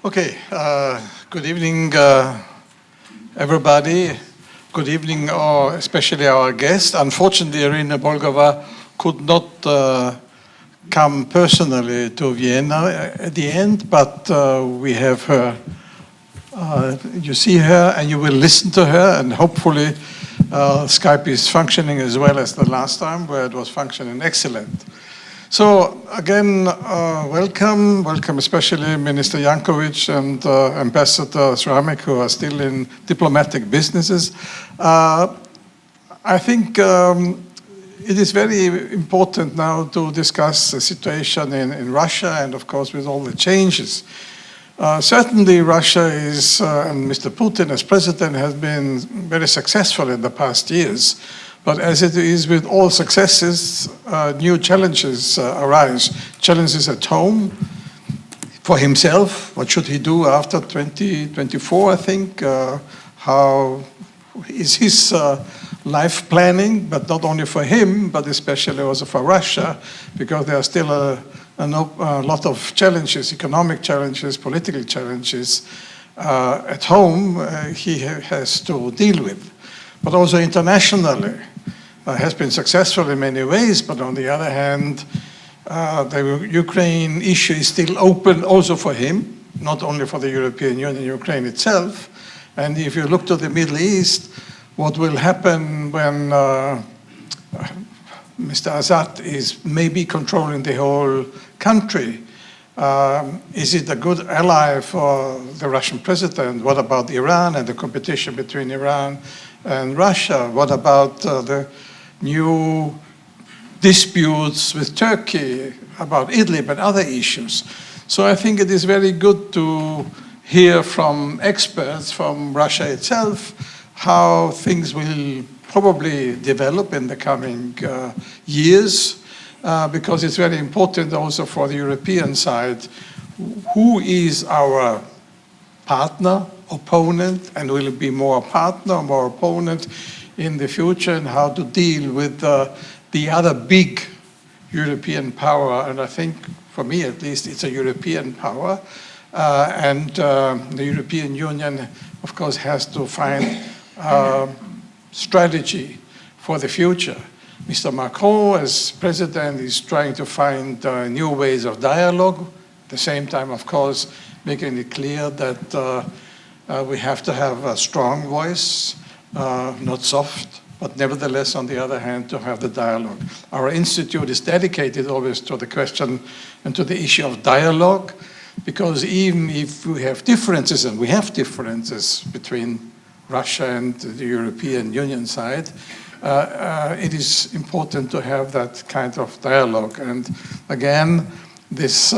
Okay, good evening, everybody. Good evening, especially our guest. Unfortunately, IRINA BOLGOVA could not come personally to Vienna at the end, but we have her. You see her and you will listen to her, and hopefully Skype is functioning as well as the last time, where it was functioning excellent. So again, welcome especially Minister Jankovic and Ambassador Sramek, who are still in diplomatic businesses. I think it is very important now to discuss the situation in Russia, and of course with all the changes. Certainly Russia is, and Mr. Putin as president has been very successful in the past years. But as it is with all successes, new challenges arise. Challenges at home for himself. What should he do after 2024, I think? How is his life planning, but not only for him, but especially also for Russia, because there are still a lot of challenges, economic challenges, political challenges at home he has to deal with. But also internationally. Has been successful in many ways, but on the other hand, the Ukraine issue is still open also for him, not only for the European Union, Ukraine itself. And if you look to the Middle East, what will happen when Mr. Assad is maybe controlling the whole country? Is it a good ally for the Russian president? What about Iran and the competition between Iran and Russia? What about the new disputes with Turkey about Idlib and other issues? So I think it is very good to hear from experts from Russia itself how things will probably develop in the coming years, because it's very important also for the European side. Who is our partner, opponent, and will it be more partner, more opponent in the future, and how to deal with the other big European power? And I think, for me at least, it's a European power. And the European Union, of course, has to find a strategy for the future. Mr. Macron, as president, is trying to find new ways of dialogue. At the same time, of course, making it clear that we have to have a strong voice, not soft, but nevertheless, on the other hand, to have the dialogue. Our institute is dedicated always to the question and to the issue of dialogue, because even if we have differences, and we have differences between Russia and the European Union side, it is important to have that kind of dialogue. And again, this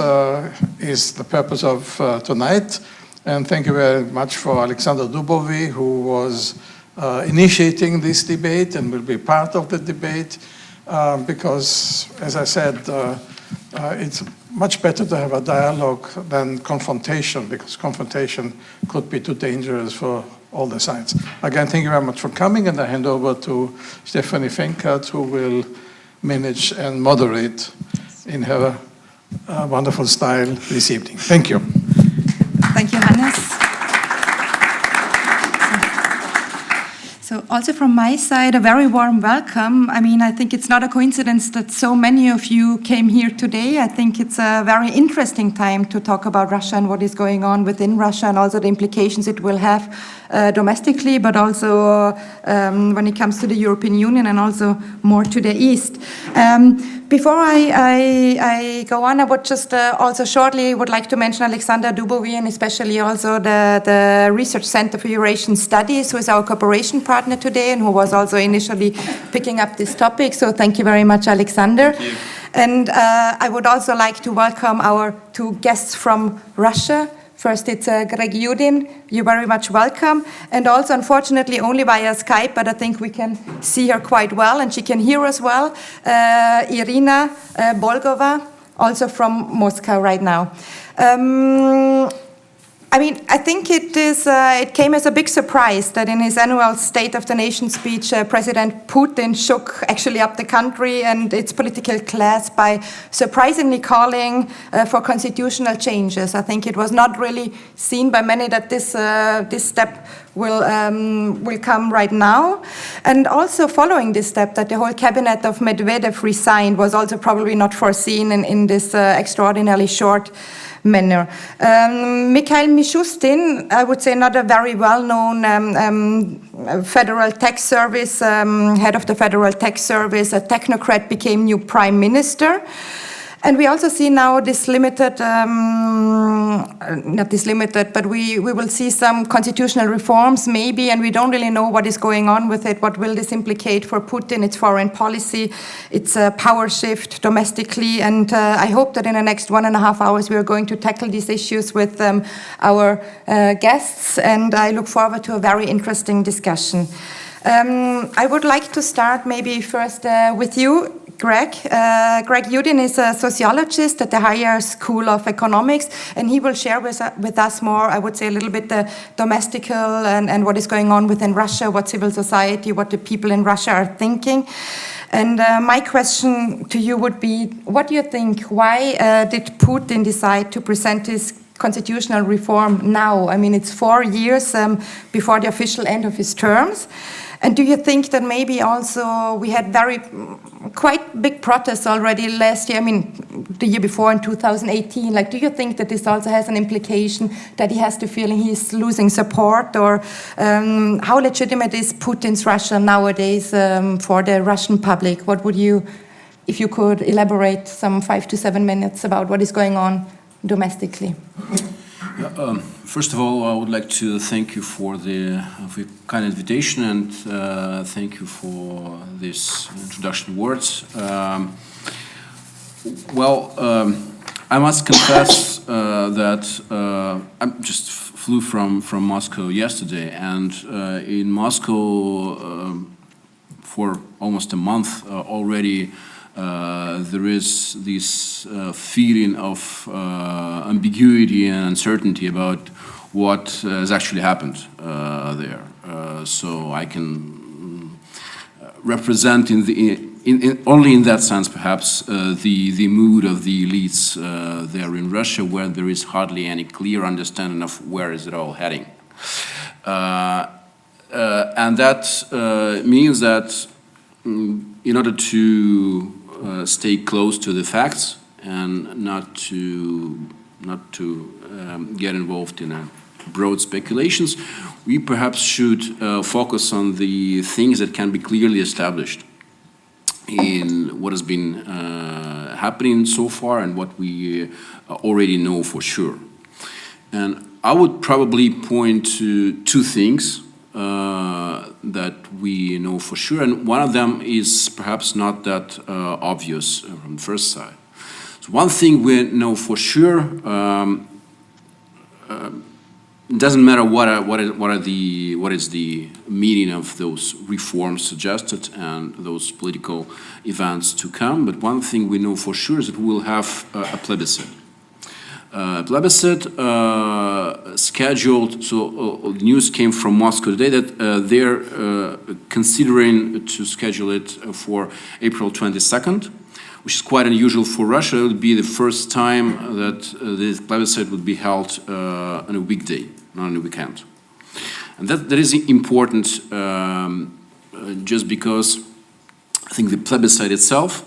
is the purpose of tonight. And thank you very much for Alexander DUBOWY, who was initiating this debate and will be part of the debate, because, as I said, it's much better to have a dialogue than confrontation, because confrontation could be too dangerous for all the sides. Again, thank you very much for coming, and I hand over to Stephanie FENKART, who will manage and moderate in her wonderful style this evening. Thank you. Thank you, Hannes. So also from my side, a very warm welcome. I mean, I think it's not a coincidence that so many of you came here today. I think it's a very interesting time to talk about Russia and what is going on within Russia, and also the implications it will have domestically, but also when it comes to the European Union and also more to the east. Before I go on, I would just also shortly would like to mention Alexander DUBOWY, and especially also the Research Center for Eurasian Studies, who is our cooperation partner today and who was also initially picking up this topic. So thank you very much, Alexander. Thank you. And I would also like to welcome our two guests from Russia. First, it's Greg YUDIN. You're very much welcome. And also, unfortunately, only via Skype, but I think we can see her quite well, and she can hear us well. IRINA BOLGOVA, also from Moscow right now. I mean, I think it came as a big surprise that in his annual State of the Nation speech, President Putin shook actually up the country and its political class by surprisingly calling for constitutional changes. I think it was not really seen by many that this step will come right now. And also following this step, that the whole cabinet of Medvedev resigned was also probably not foreseen in this extraordinarily short manner. Mikhail Mishustin, I would say not a very well-known Federal Tax Service, head of the Federal Tax Service, a technocrat, became new prime minister. And we also see now this limited, not this limited, but we will see some constitutional reforms maybe, and we don't really know what is going on with it. What will this implicate for Putin, its foreign policy, its power shift domestically? And I hope that in the next 1.5 hours we are going to tackle these issues with our guests, and I look forward to a very interesting discussion. I would like to start maybe first with you, Greg. Greg YUDIN is a sociologist at the Higher School of Economics, and he will share with us more, I would say, a little bit the domestical and what is going on within Russia, what civil society, what the people in Russia are thinking. And my question to you would be, what do you think? Why did Putin decide to present his constitutional reform now? I mean, it's 4 years before the official end of his terms. And do you think that maybe also we had quite big protests already last year, I mean, the year before in 2018, like, do you think that this also has an implication that he has the feeling he's losing support, or how legitimate is Putin's Russia nowadays for the Russian public? What would you, if you could elaborate some 5 to 7 minutes about what is going on domestically? First of all, I would like to thank you for the kind invitation, and thank you for these introduction words. I must confess that I just flew from Moscow yesterday, and in Moscow for almost a month already. There is this feeling of ambiguity and uncertainty about what has actually happened there. So I can represent only in that sense, perhaps, the mood of the elites there in Russia, where there is hardly any clear understanding of where is it all heading. And that means that in order to stay close to the facts and not to get involved in broad speculations, we perhaps should focus on the things that can be clearly established in what has been happening so far and what we already know for sure. And I would probably point to 2 things that we know for sure, and one of them is perhaps not that obvious from the first side. So one thing we know for sure, it doesn't matter what is the meaning of those reforms suggested and those political events to come, but one thing we know for sure is that we will have a plebiscite. Plebiscite scheduled, so the news came from Moscow today that they're considering to schedule it for April 22nd, which is quite unusual for Russia. It would be the first time that this plebiscite would be held on a weekday, not on a weekend. And that is important just because I think the plebiscite itself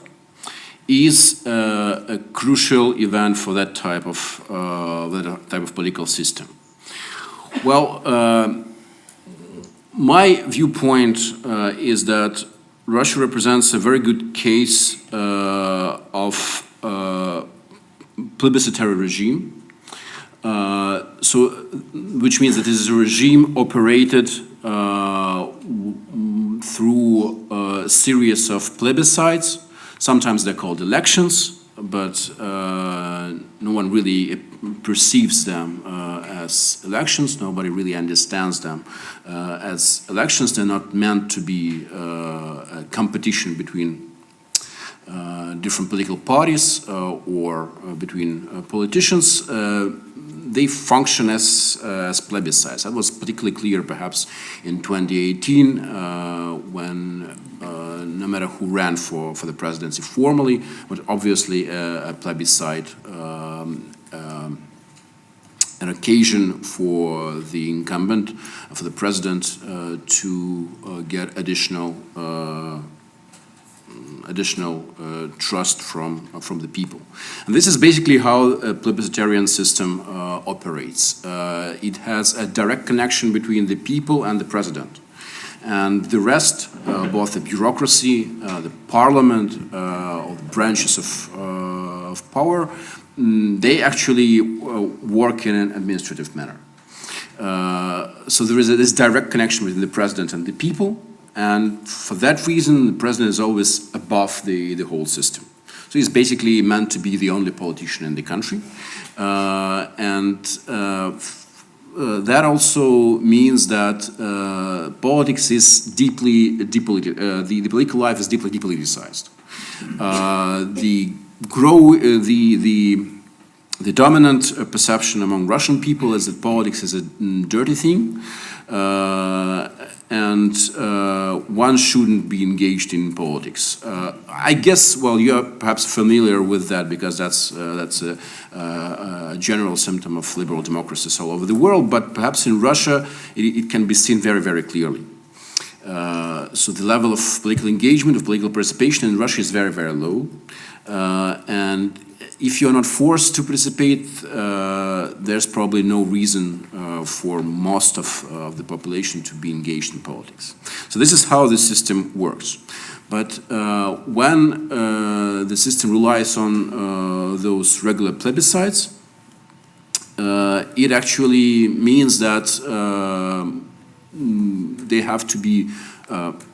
is a crucial event for that type of political system. Well, my viewpoint is that Russia represents a very good case of plebiscitary regime. Which means that it is a regime operated through a series of plebiscites. Sometimes they're called elections, but no one really perceives them as elections. Nobody really understands them as elections. They're not meant to be a competition between different political parties or between politicians. they function as plebiscites. That was particularly clear perhaps in 2018 when no matter who ran for the presidency formally, but obviously a plebiscite, an occasion for the incumbent, for the president, to get additional trust from the people. And this is basically how a plebiscitarian system operates. It has a direct connection between the people and the president. And the rest, both the bureaucracy, the parliament, or the branches of power, they actually work in an administrative manner. So there is this direct connection between the president and the people, and for that reason, the president is always above the whole system. So he's basically meant to be the only politician in the country, that also means that politics is the political life is deeply politicized. The dominant perception among Russian people is that politics is a dirty thing, and one shouldn't be engaged in politics. I guess, well, you're perhaps familiar with that because that's a general symptom of liberal democracies all over the world, but perhaps in Russia it can be seen very, very clearly. So the level of political engagement, of political participation in Russia is very, very low, and if you're not forced to participate, there's probably no reason for most of the population to be engaged in politics. So this is how the system works. But when the system relies on those regular plebiscites, it actually means that they have to be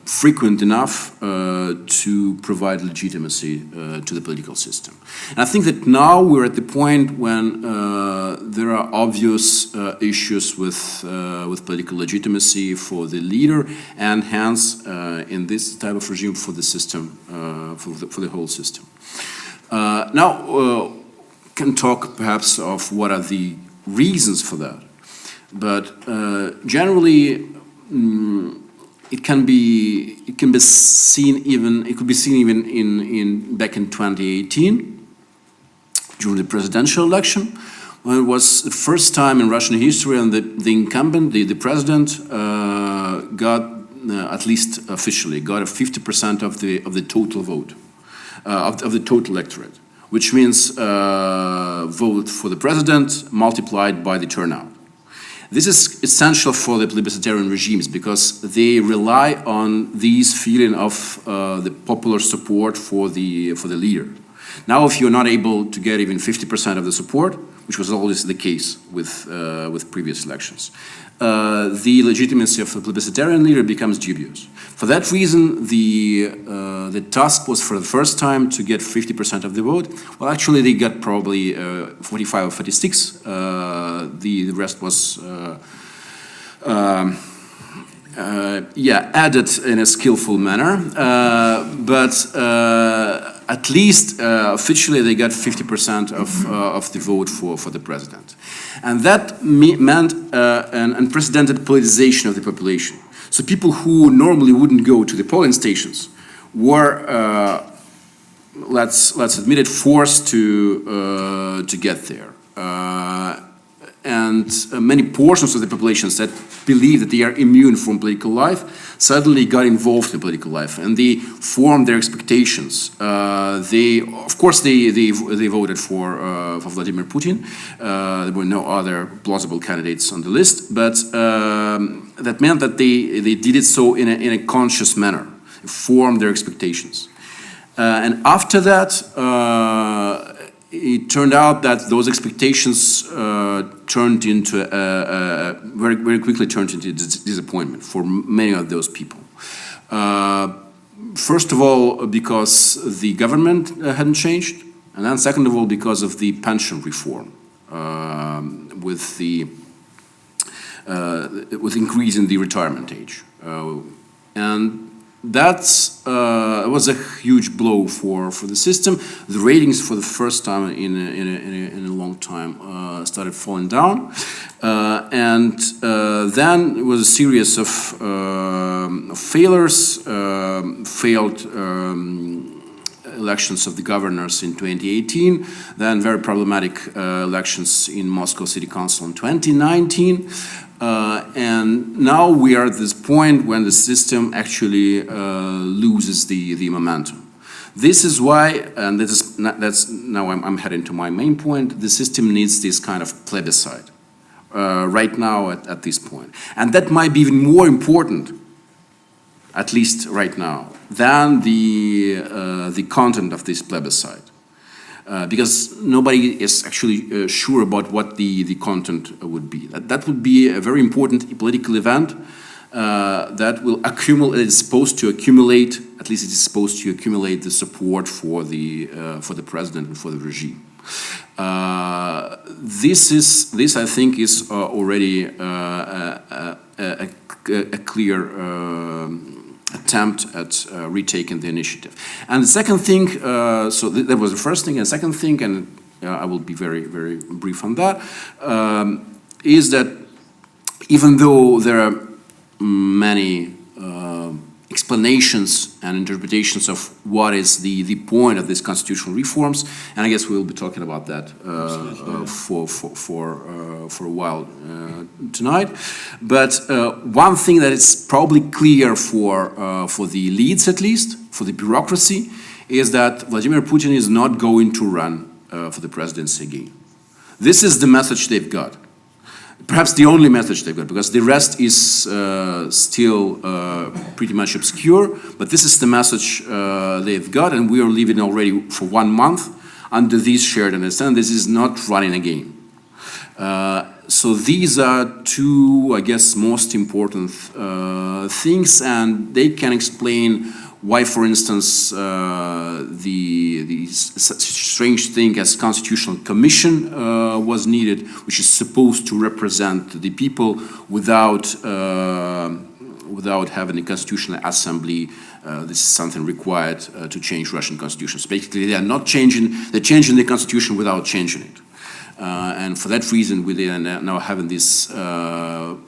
frequent enough to provide legitimacy to the political system. And I think that now we're at the point when there are obvious issues with political legitimacy for the leader, and hence in this type of regime for the system, for the whole system. Now can talk perhaps of what are the reasons for that, but generally. It could be seen even back in 2018 during the presidential election, when it was the first time in Russian history and the incumbent, the president, got at least officially got a 50% of the total vote of the total electorate, which means vote for the president multiplied by the turnout. This is essential for the plebiscitarian regimes because they rely on this feeling of the popular support for the leader. Now, if you're not able to get even 50% of the support, which was always the case with previous elections, the legitimacy of the plebiscitarian leader becomes dubious. For that reason, the task was for the first time to get 50% of the vote. Well, actually, they got probably 45 or 46. The rest was, added in a skillful manner. But at least officially, they got 50% of the vote for the president. And that meant an unprecedented politicization of the population. So people who normally wouldn't go to the polling stations were, let's admit it, forced to get there. And many portions of the populations that believe that they are immune from political life suddenly got involved in political life, and they formed their expectations. Of course, they voted for Vladimir Putin. There were no other plausible candidates on the list, but that meant that they did it so in a conscious manner, formed their expectations. And after that, it turned out that those expectations turned into very quickly turned into disappointment for many of those people. First of all, because the government hadn't changed, and then second of all, because of the pension reform, with increasing the retirement age, and that was a huge blow for the system. The ratings for the first time in a long time started falling down. And then it was a series of failures, failed elections of the governors in 2018, then very problematic elections in Moscow City Council in 2019. And now we are at this point when the system actually loses the momentum. This is why, and that's now I'm heading to my main point, the system needs this kind of plebiscite right now at this point. And that might be even more important, at least right now, than the content of this plebiscite. Because nobody is actually sure about what the content would be. That would be a very important political event that will accumulate, it's supposed to accumulate, at least it is supposed to accumulate the support for the president and for the regime. This I think is already a clear attempt at retaking the initiative. And the second thing, so that was the first thing, and the second thing, and I will be very, very brief on that, is that even though there are many explanations and interpretations of what is the point of these constitutional reforms, and I guess we'll be talking about that for a while tonight. But one thing that is probably clear for the elites, at least, for the bureaucracy, is that Vladimir Putin is not going to run for the presidency again. This is the message they've got. Perhaps the only message they've got, because the rest is still pretty much obscure, but this is the message they've got, and we are living already for 1 month under this shared understanding. This is not running again. So these are two, I guess, most important things, and they can explain why, for instance, the strange thing as Constitutional Commission was needed, which is supposed to represent the people without having a Constitutional Assembly. This is something required to change Russian Constitution. So basically, they're changing the Constitution without changing it. And for that reason, we are now having this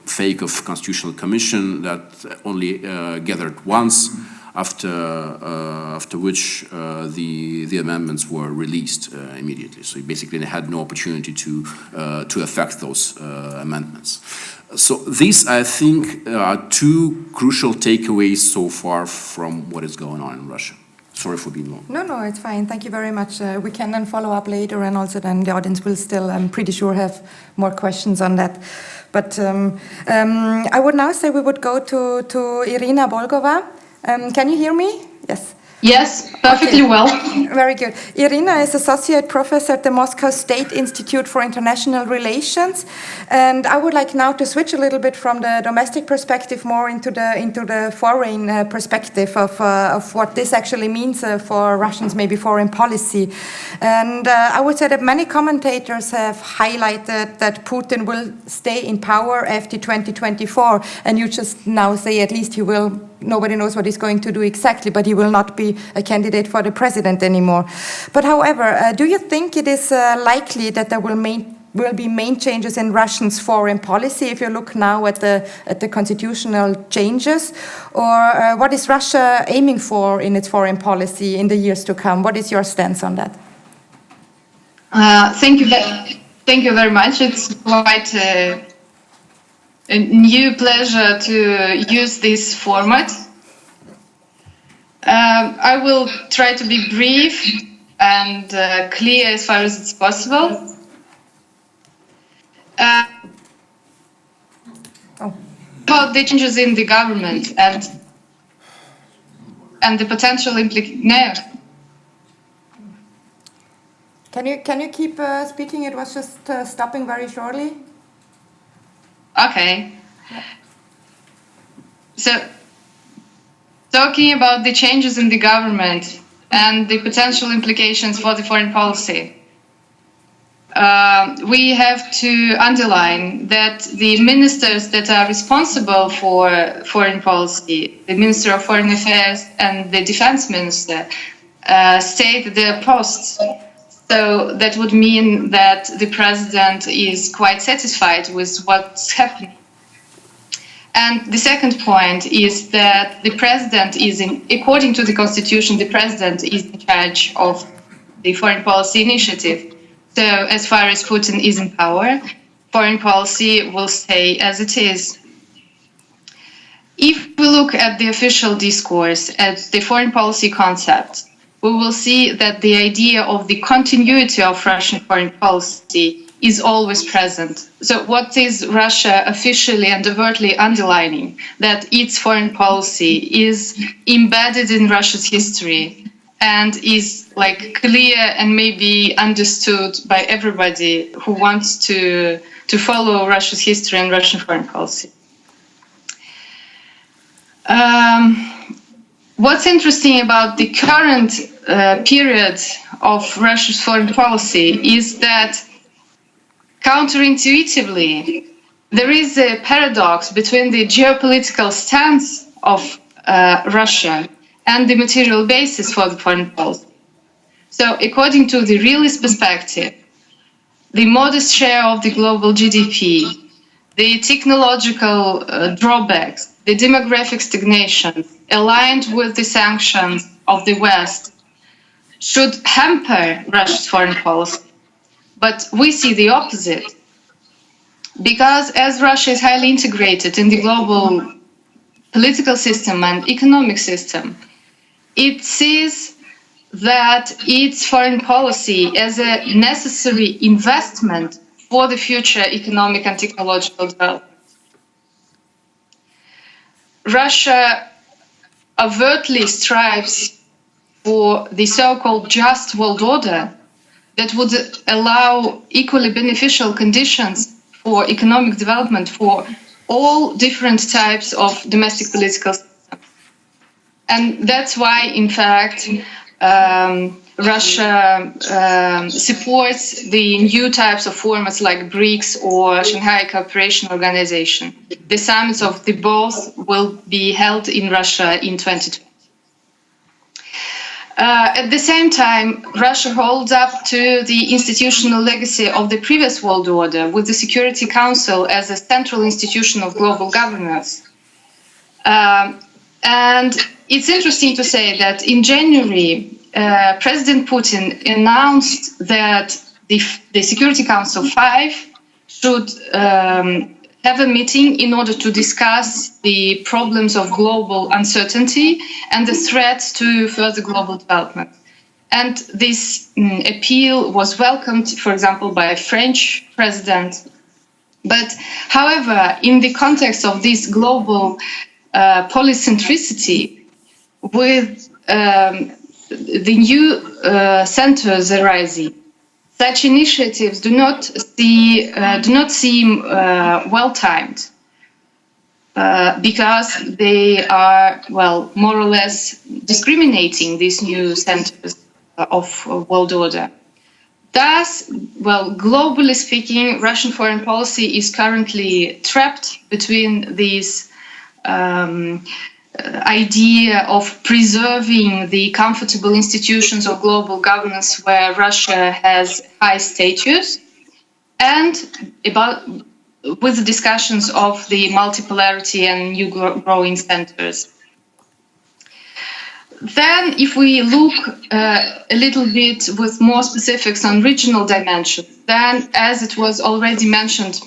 fake of Constitutional Commission that only gathered once, after which the amendments were released immediately. So basically, they had no opportunity to affect those amendments. So these, I think, are two crucial takeaways so far from what is going on in Russia. Sorry for being long. No, it's fine. Thank you very much. We can then follow up later, and also then the audience will still, I'm pretty sure, have more questions on that. But I would now say we would go to Irina Bolgova. Can you hear me? Yes. Yes, perfectly well. Very good. Irina is Associate Professor at the Moscow State Institute for International Relations. And I would like now to switch a little bit from the domestic perspective more into the foreign perspective of what this actually means for Russians, maybe foreign policy. And I would say that many commentators have highlighted that Putin will stay in power after 2024. And you just now say at least he will. Nobody knows what he's going to do exactly, but he will not be a candidate for the president anymore. But however, do you think it is likely that there will be main changes in Russia's foreign policy if you look now at the constitutional changes? Or what is Russia aiming for in its foreign policy in the years to come? What is your stance on that? Thank you very much. It's quite a new pleasure to use this format. I will try to be brief and clear as far as it's possible. About the changes in the government and the potential implications. No. Can you keep speaking? It was just stopping very shortly. Okay. So, talking about the changes in the government and the potential implications for the foreign policy. we have to underline that the ministers that are responsible for foreign policy, the Minister of Foreign Affairs and the Defense Minister, stayed at their posts. So that would mean that the president is quite satisfied with what's happening. And the second point is that the president is, according to the constitution, the president is in charge of the foreign policy initiative. So as far as Putin is in power, foreign policy will stay as it is. If we look at the official discourse, at the foreign policy concept, we will see that the idea of the continuity of Russian foreign policy is always present. So what is Russia officially and overtly underlining? That its foreign policy is embedded in Russia's history and is like clear and maybe understood by everybody who wants to follow Russia's history and Russian foreign policy. What's interesting about the current period of Russia's foreign policy is that counterintuitively, there is a paradox between the geopolitical stance of Russia and the material basis for the foreign policy. So, according to the realist perspective, the modest share of the global GDP, the technological drawbacks, the demographic stagnation, aligned with the sanctions of the West, should hamper Russia's foreign policy. But we see the opposite. Because as Russia is highly integrated in the global political system and economic system, it sees that its foreign policy as a necessary investment for the future economic and technological development. Russia overtly strives for the so-called just world order that would allow equally beneficial conditions for economic development for all different types of domestic political systems. And that's why, in fact, Russia supports the new types of formats like BRICS or Shanghai Cooperation Organization. The summits of the both will be held in Russia in 2020. At the same time, Russia holds up to the institutional legacy of the previous world order, with the Security Council as a central institution of global governance. And it's interesting to say that in January, President Putin announced that the Security Council 5 should have a meeting in order to discuss the problems of global uncertainty and the threats to further global development. And this appeal was welcomed, for example, by a French president. But however, in the context of this global polycentricity, with the new centers arising, such initiatives do not seem well-timed because they are, well, more or less discriminating these new centers of world order. Thus, well, globally speaking, Russian foreign policy is currently trapped between these idea of preserving the comfortable institutions of global governance where Russia has high status, and with the discussions of the multipolarity and new growing centers. Then, if we look a little bit with more specifics on regional dimensions, then, as it was already mentioned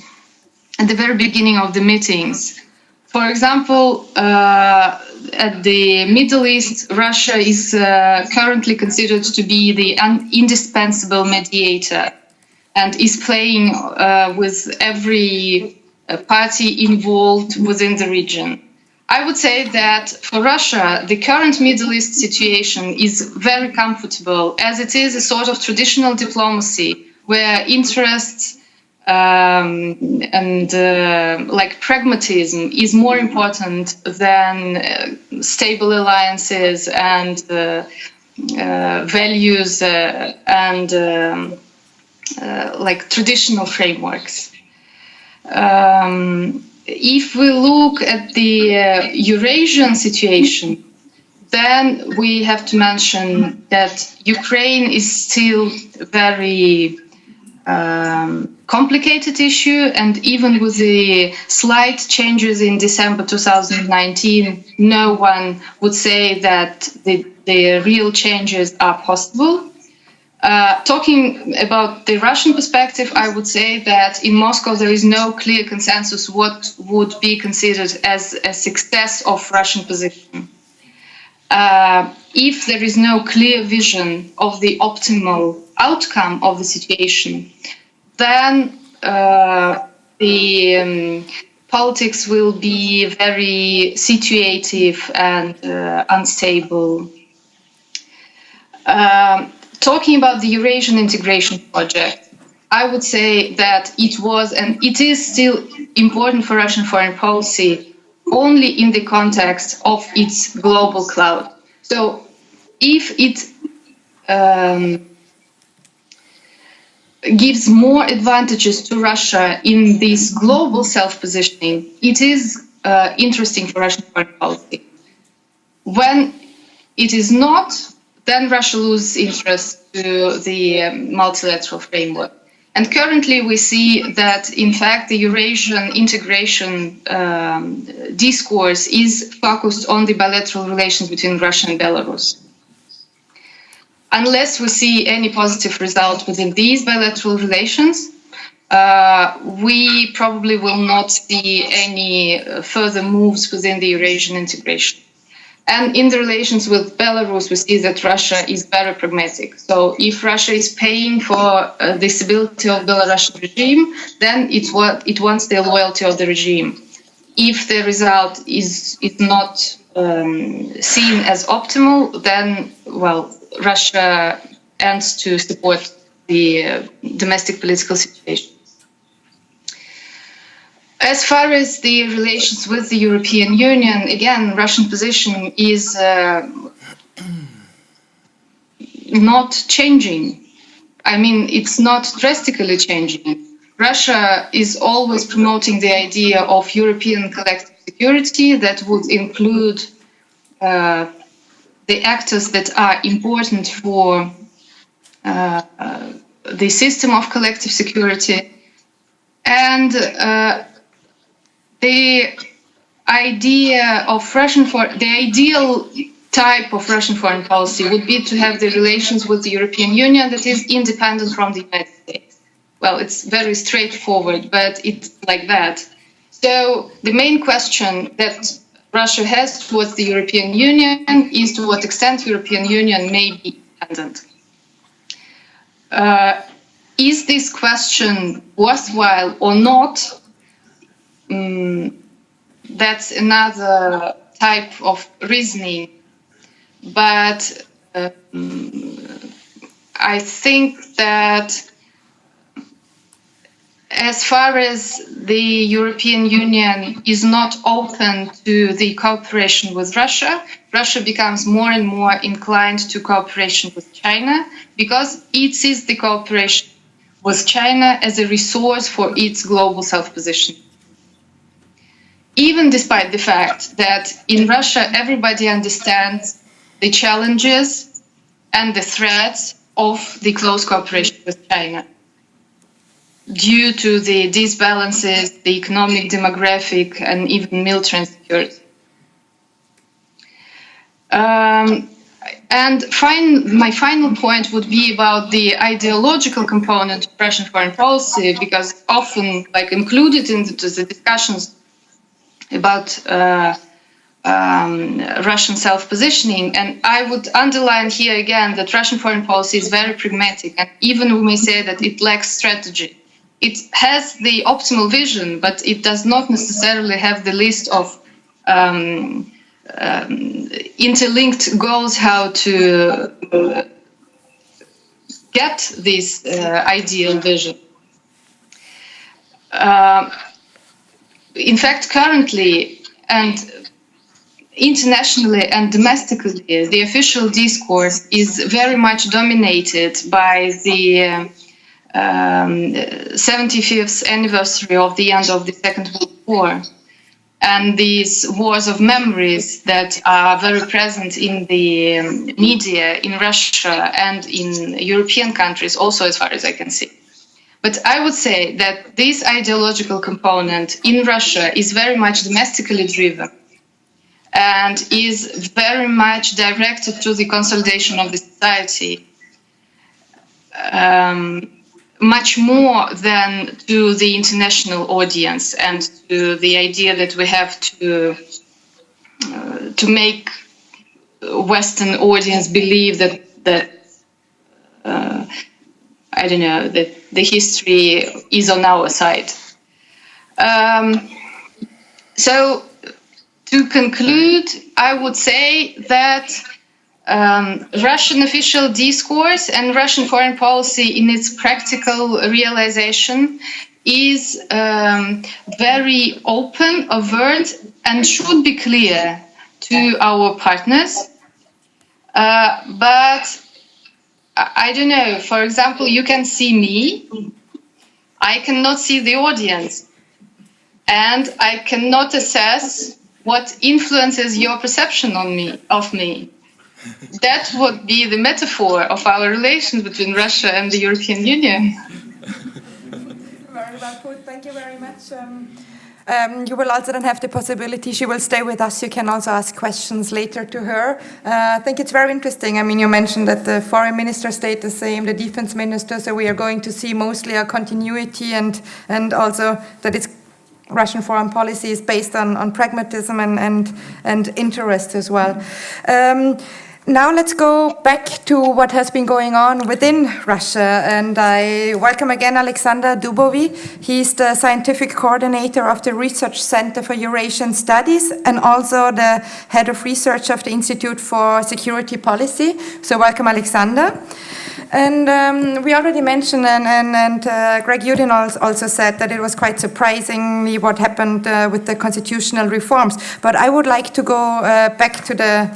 at the very beginning of the meetings, for example, at the Middle East, Russia is currently considered to be the indispensable mediator and is playing with every party involved within the region. I would say that for Russia, the current Middle East situation is very comfortable, as it is a sort of traditional diplomacy where interests and like pragmatism is more important than stable alliances and values and like traditional frameworks. If we look at the Eurasian situation, then we have to mention that Ukraine is still a very complicated issue, and even with the slight changes in December 2019, no one would say that the real changes are possible. Talking about the Russian perspective, I would say that in Moscow there is no clear consensus what would be considered as a success of Russian position. If there is no clear vision of the optimal outcome of the situation, then the politics will be very situative and unstable. Talking about the Eurasian integration project, I would say that it was and it is still important for Russian foreign policy only in the context of its global cloud. So if it gives more advantages to Russia in this global self-positioning, it is interesting for Russian foreign policy. When it is not, then Russia loses interest to the multilateral framework. And currently we see that, in fact, the Eurasian integration discourse is focused on the bilateral relations between Russia and Belarus. Unless we see any positive result within these bilateral relations, we probably will not see any further moves within the Eurasian integration. And in the relations with Belarus, we see that Russia is very pragmatic. So if Russia is paying for the stability of the Belarusian regime, then it wants the loyalty of the regime. If the result is not seen as optimal, then, well, Russia ends to support the domestic political situation. As far as the relations with the European Union, again, Russian position is not changing. I mean, it's not drastically changing. Russia is always promoting the idea of European collective security that would include the actors that are important for the system of collective security. And the idea of the ideal type of Russian foreign policy would be to have the relations with the European Union that is independent from the United States. Well, it's very straightforward, but it's like that. So the main question that Russia has towards the European Union is to what extent the European Union may be independent. Is this question worthwhile or not? That's another type of reasoning. But I think that as far as the European Union is not open to the cooperation with Russia, Russia becomes more and more inclined to cooperation with China because it sees the cooperation with China as a resource for its global self-positioning. Even despite the fact that in Russia everybody understands the challenges and the threats of the close cooperation with China due to the disbalances, the economic, demographic, and even military insecurity. And my final point would be about the ideological component of Russian foreign policy, because often, included into the discussions about Russian self-positioning. And I would underline here again that Russian foreign policy is very pragmatic, and even we may say that it lacks strategy. It has the optimal vision, but it does not necessarily have the list of interlinked goals how to get this ideal vision. In fact, currently and internationally and domestically, the official discourse is very much dominated by the 75th anniversary of the end of the Second World War, and these wars of memories that are very present in the media in Russia and in European countries also, as far as I can see. But I would say that this ideological component in Russia is very much domestically driven and is very much directed to the consolidation of the society, much more than to the international audience and to the idea that we have to make Western audience believe that I don't know, that the history is on our side. So to conclude, I would say that Russian official discourse and Russian foreign policy in its practical realization is very open, overt, and should be clear to our partners. But I don't know, for example, you can see me, I cannot see the audience, and I cannot assess what influences your perception of me. That would be the metaphor of our relations between Russia and the European Union. Very well put. Thank you very much. You will also then have the possibility, she will stay with us, you can also ask questions later to her. I think it's very interesting. I mean, you mentioned that the foreign minister stayed the same, the defense minister, so we are going to see mostly a continuity and also that it's Russian foreign policy is based on pragmatism and interest as well. Now let's go back to what has been going on within Russia, and I welcome again Alexander DUBOWY. He's the scientific coordinator of the Research Center for Eurasian Studies and also the head of research of the Institute for Security Policy. So welcome, Alexander. And we already mentioned, and Greg YUDIN also said that it was quite surprisingly what happened with the constitutional reforms. But I would like to go back to the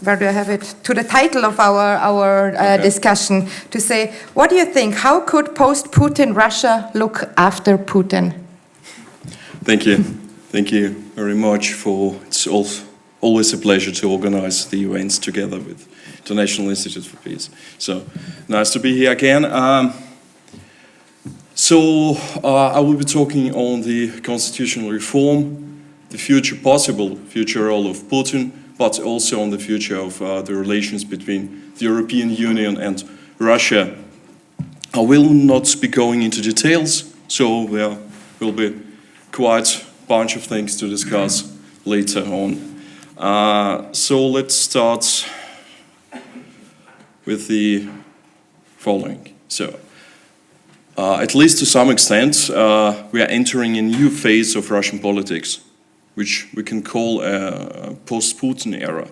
where do I have it? To the title of our discussion, to say, what do you think? How could post-Putin Russia look after Putin? Thank you. Thank you very much it's always a pleasure to organize the events together with the National Institute for Peace. So nice to be here again. I will be talking on the constitutional reform, the possible future role of Putin, but also on the future of the relations between the European Union and Russia. I will not be going into details, so there will be quite a bunch of things to discuss later on. So let's start with the following. So, at least to some extent, we are entering a new phase of Russian politics, which we can call a post-Putin era.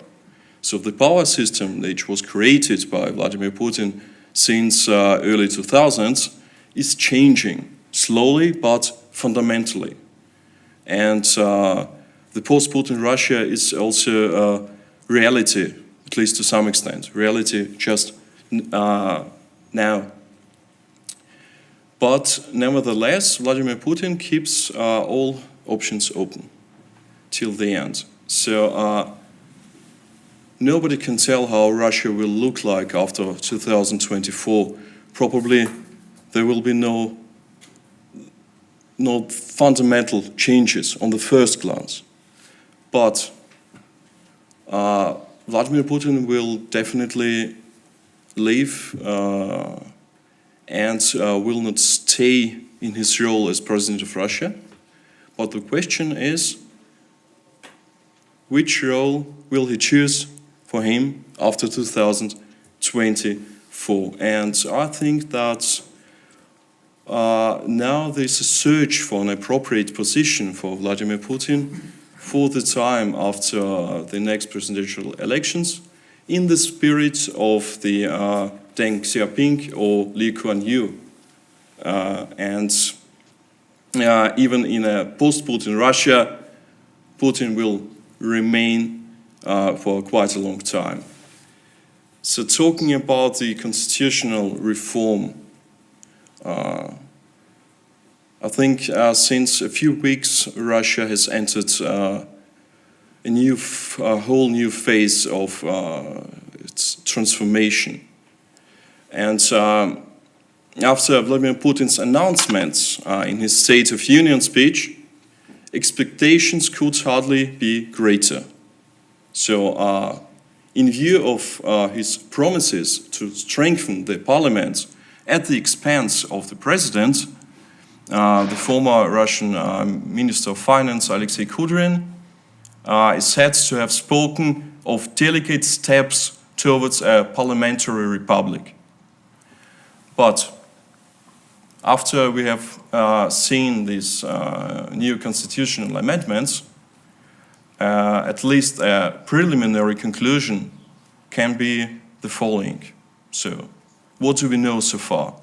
So the power system which was created by Vladimir Putin since early 2000s is changing slowly but fundamentally. And the post-Putin Russia is also a reality, at least to some extent, reality just now. But nevertheless, Vladimir Putin keeps all options open till the end. So nobody can tell how Russia will look like after 2024. Probably there will be no fundamental changes on the first glance. But Vladimir Putin will definitely leave and will not stay in his role as president of Russia. But the question is, which role will he choose for him after 2024? And I think that now there's a search for an appropriate position for Vladimir Putin for the time after the next presidential elections, in the spirit of the Deng Xiaoping or Lee Kuan Yew. And even in a post-Putin Russia, Putin will remain for quite a long time. So talking about the constitutional reform, I think since a few weeks, Russia has entered a whole new phase of its transformation. And after Vladimir Putin's announcements in his State of Union speech, expectations could hardly be greater. So in view of his promises to strengthen the parliament at the expense of the president, the former Russian Minister of Finance, Alexei Kudrin, is said to have spoken of delicate steps towards a parliamentary republic. But after we have seen these new constitutional amendments, at least a preliminary conclusion can be the following. So, what do we know so far?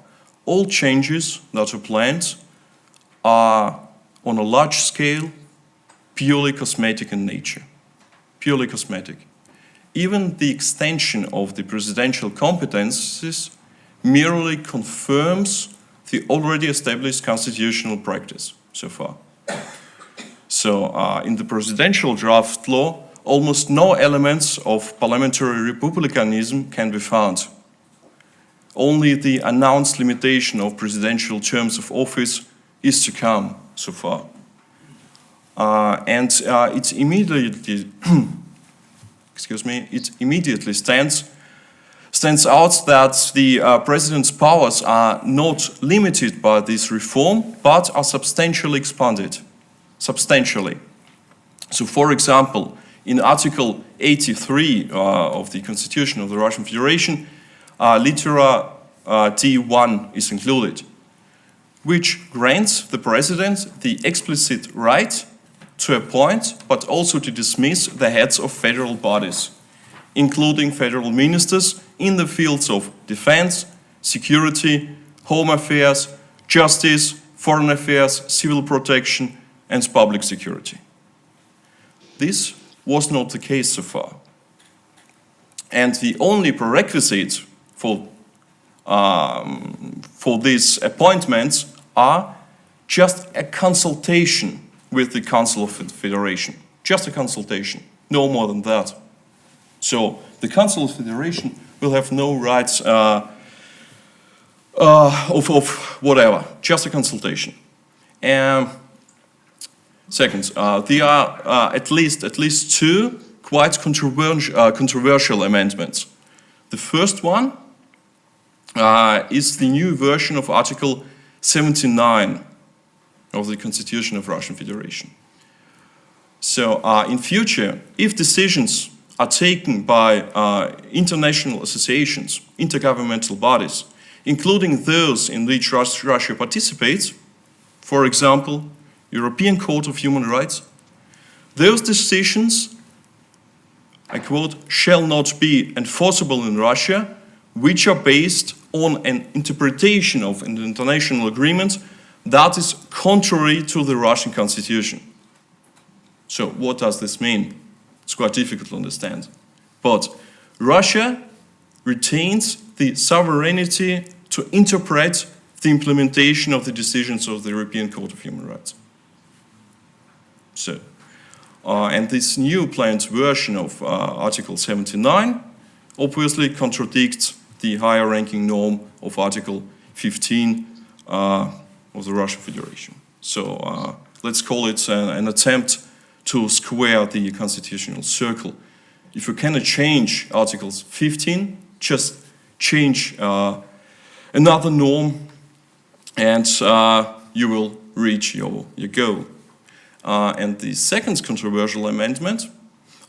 All changes that are planned are on a large scale, purely cosmetic in nature. Purely cosmetic. Even the extension of the presidential competences merely confirms the already established constitutional practice so far. So, in the presidential draft law, almost no elements of parliamentary republicanism can be found. Only the announced limitation of presidential terms of office is to come so far. And it immediately, it immediately stands out that the president's powers are not limited by this reform, but are substantially expanded. Substantially. So, for example, in Article 83 of the Constitution of the Russian Federation, litera D1 is included, which grants the president the explicit right to appoint, but also to dismiss the heads of federal bodies, including federal ministers in the fields of defense, security, home affairs, justice, foreign affairs, civil protection, and public security. This was not the case so far. And the only prerequisites for these appointments are just a consultation with the Council of the Federation. Just a consultation, no more than that. So the Council of the Federation will have no rights of whatever, just a consultation. Second, there are at least two quite controversial amendments. The first one is the new version of Article 79 of the Constitution of Russian Federation. So in future, if decisions are taken by international associations, intergovernmental bodies, including those in which Russia participates, for example, European Court of Human Rights, those decisions, I quote, shall not be enforceable in Russia, which are based on an interpretation of an international agreement that is contrary to the Russian Constitution. So what does this mean? It's quite difficult to understand. But Russia retains the sovereignty to interpret the implementation of the decisions of the European Court of Human Rights. So, and this new planned version of Article 79 obviously contradicts the higher ranking norm of Article 15 of the Russian Federation. So let's call it an attempt to square the constitutional circle. If you cannot change Articles 15, just change another norm and you will reach your goal. And the second controversial amendment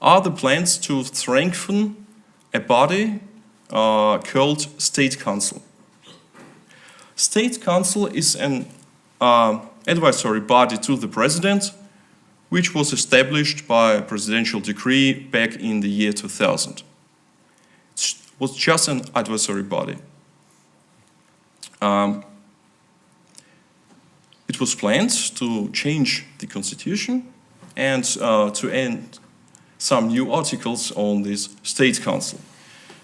are the plans to strengthen a body called State Council. State Council is an advisory body to the president, which was established by a presidential decree back in the year 2000. It was just an advisory body. It was planned to change the constitution and to end some new articles on this State Council.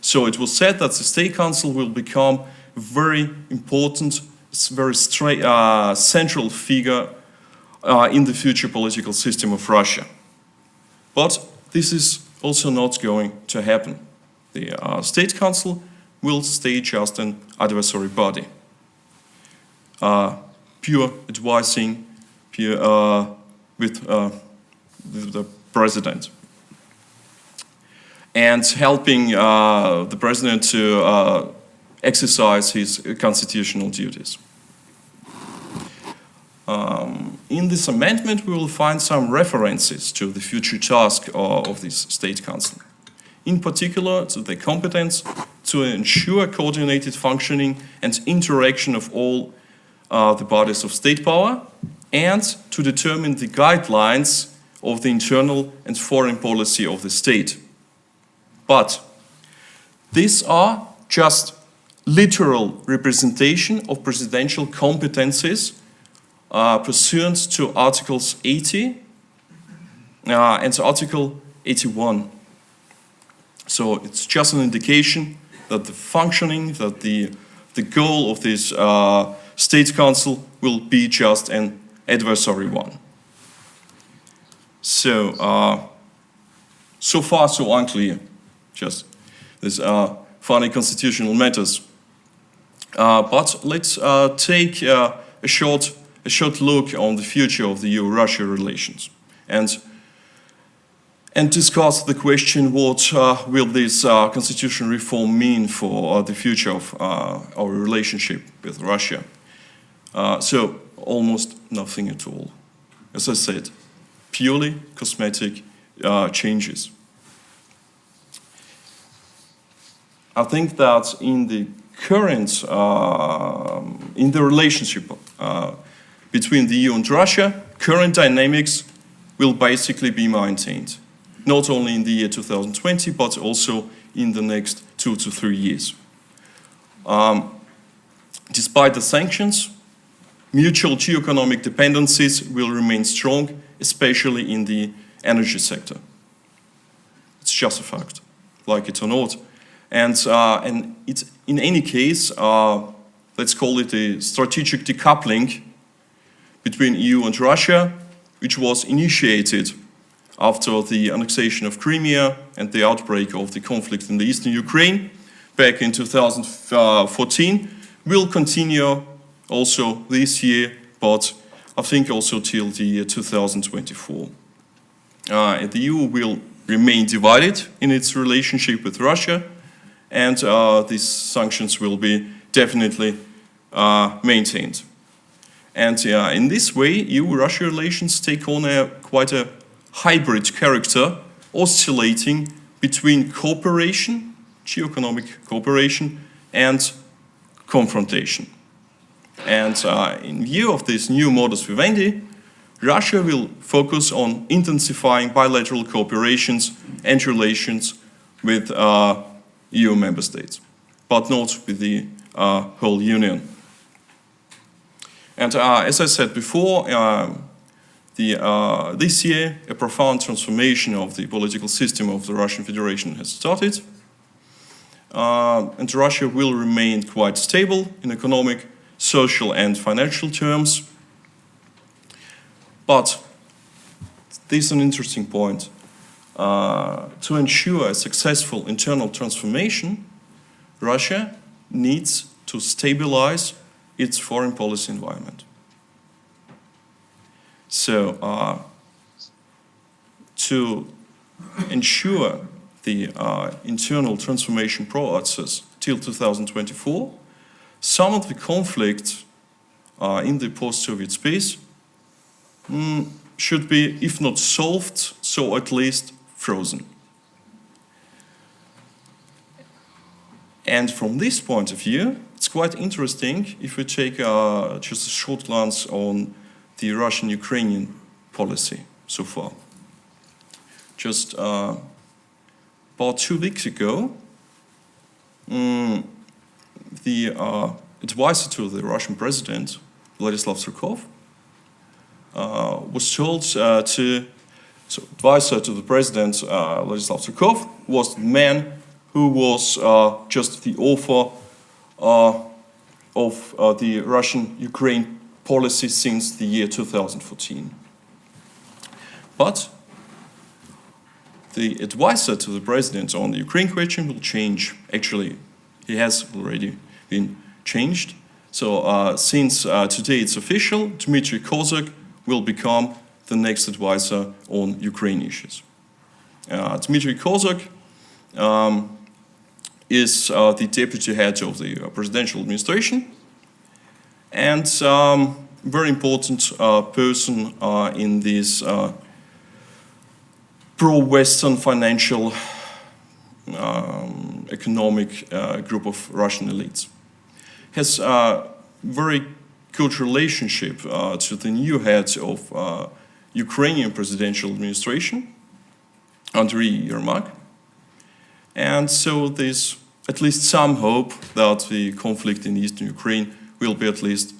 So it was said that the State Council will become a very important very central figure in the future political system of Russia. But this is also not going to happen. The State Council will stay just an advisory body, pure advising with the president, and helping the president to exercise his constitutional duties. In this amendment, we will find some references to the future task of this State Council. In particular, to the competence to ensure coordinated functioning and interaction of all the bodies of state power, and to determine the guidelines of the internal and foreign policy of the state. But these are just literal representation of presidential competences pursuant to Articles 80 and Article 81. So it's just an indication that the functioning, that the goal of this State Council will be just an advisory one. So, so far so unclear, just these funny constitutional matters. But let's take a short look on the future of the EU-Russia relations and discuss the question, what will this constitutional reform mean for the future of our relationship with Russia? So almost nothing at all. As I said, purely cosmetic changes. I think that in the current, in the relationship between the EU and Russia, current dynamics will basically be maintained, not only in the year 2020, but also in the next 2 to 3 years. Despite the sanctions, mutual geoeconomic dependencies will remain strong, especially in the energy sector. It's just a fact, like it or not. And it's, in any case, let's call it a strategic decoupling between EU and Russia, which was initiated after the annexation of Crimea and the outbreak of the conflict in the eastern Ukraine back in 2014, will continue also this year, but I think also till the year 2024. The EU will remain divided in its relationship with Russia, and these sanctions will be definitely maintained. And in this way, EU-Russia relations take on quite a hybrid character, oscillating between cooperation, geoeconomic cooperation, and confrontation. And in view of this new modus vivendi, Russia will focus on intensifying bilateral cooperations and relations with EU member states, but not with the whole Union. And as I said before, this year a profound transformation of the political system of the Russian Federation has started. And Russia will remain quite stable in economic, social and financial terms. But this is an interesting point. To ensure a successful internal transformation, Russia needs to stabilize its foreign policy environment. So, to ensure the internal transformation process till 2024, some of the conflicts in the post-Soviet space should be, if not solved, so at least frozen. And from this point of view, it's quite interesting if we take just a short glance on the Russian-Ukrainian policy so far. Just about 2 weeks ago, the advisor to the Russian president, Vladimir Putin, was told advisor to the president, Vladimir Putin, was the man who was just the author of the Russian-Ukraine policy since the year 2014. But the advisor to the president on the Ukraine question will change. Actually, he has already been changed. So since today it's official, Dmitry Kozak will become the next advisor on Ukraine issues. Dmitry Kozak is the deputy head of the presidential administration and very important person in this pro-Western financial economic group of Russian elites. Has a very good relationship to the new head of Ukrainian presidential administration, Andriy Yermak. And so there's at least some hope that the conflict in eastern Ukraine will be at least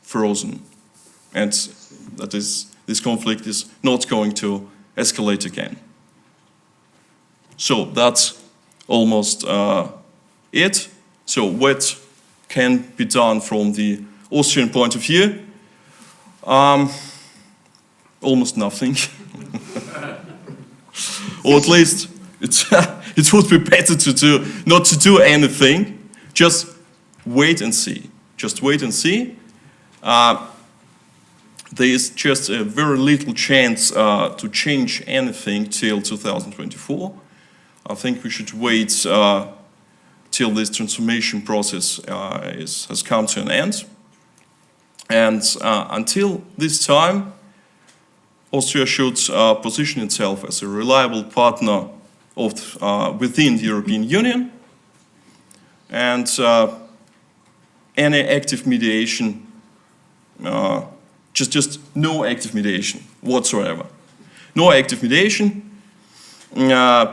frozen. And that is, this conflict is not going to escalate again. So that's almost it. So what can be done from the Austrian point of view? Almost nothing. Or at least it would be better to do, not to do anything, just wait and see. Just wait and see. There is just a very little chance to change anything till 2024. I think we should wait till this transformation process has come to an end. And until this time, Austria should position itself as a reliable partner of, within the European Union, and any active mediation, just no active mediation whatsoever. No active mediation,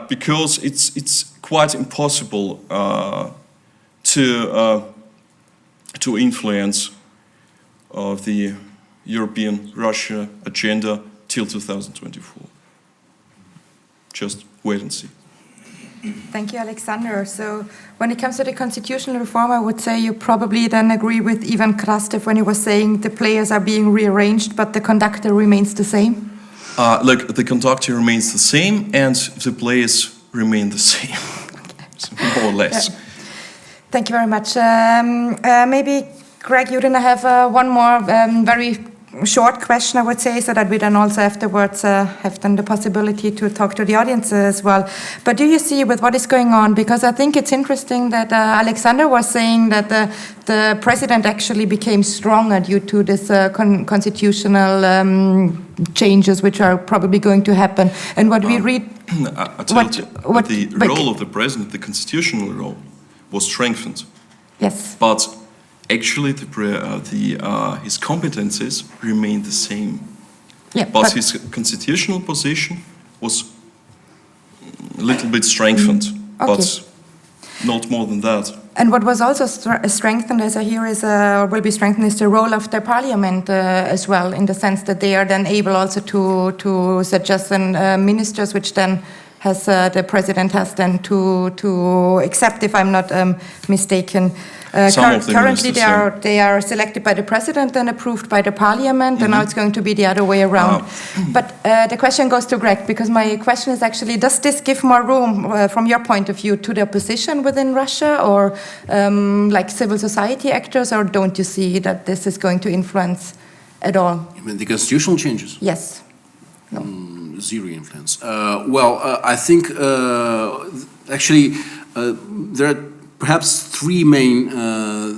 because it's quite impossible to influence the European Russia agenda till 2024. Just wait and see. Thank you, Alexander. So when it comes to the constitutional reform, I would say you probably then agree with Ivan Krastev when he was saying the players are being rearranged, but the conductor remains the same? Look, the conductor remains the same and the players remain the same, more or less. Yeah. Thank you very much. Maybe, Greg, YUDIN, I have one more very short question, I would say, so that we then also afterwards have then the possibility to talk to the audience as well. But do you see with what is going on, because I think it's interesting that Alexander was saying that the president actually became stronger due to this constitutional changes which are probably going to happen. And what we read... I told you, the role of the president, the constitutional role, was strengthened. Yes. But actually, his competences remained the same. Yeah, but his constitutional position was a little bit strengthened, but not more than that. And what was also strengthened, as I hear, is or will be strengthened, is the role of the parliament as well, in the sense that they are then able also to suggest ministers, which then has the president has then to accept, if I'm not mistaken. Currently, they are selected by the president and approved by the parliament, and now it's going to be the other way around. But the question goes to Greg, because my question is actually, does this give more room, from your point of view, to the opposition within Russia, or like civil society actors, or don't you see that this is going to influence at all? You mean the constitutional changes? Yes. No. Zero influence. I think actually there are perhaps three main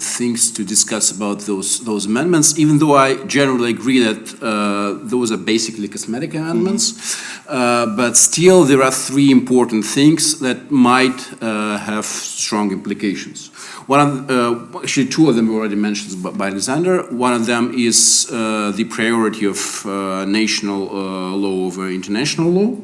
things to discuss about those amendments, even though I generally agree that those are basically cosmetic amendments, but still there are three important things that might have strong implications. Actually two of them were already mentioned by Alexander. One of them is the priority of national law over international law.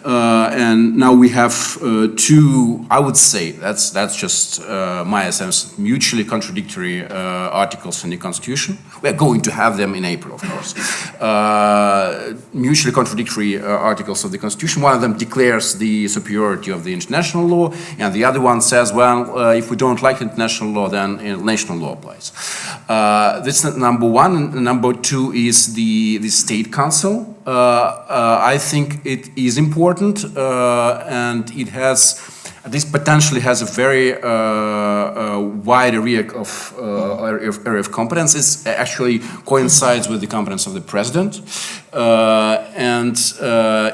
And now we have two, I would say, that's just my assessment, mutually contradictory articles in the Constitution. We are going to have them in April, of course. Mutually contradictory articles of the Constitution. One of them declares the superiority of the international law, and the other one says, well, if we don't like international law, then national law applies. That's number one. And number two is the State Council. I think it is important, and it has, at least potentially has a very wide area of competences. Actually coincides with the competence of the president, and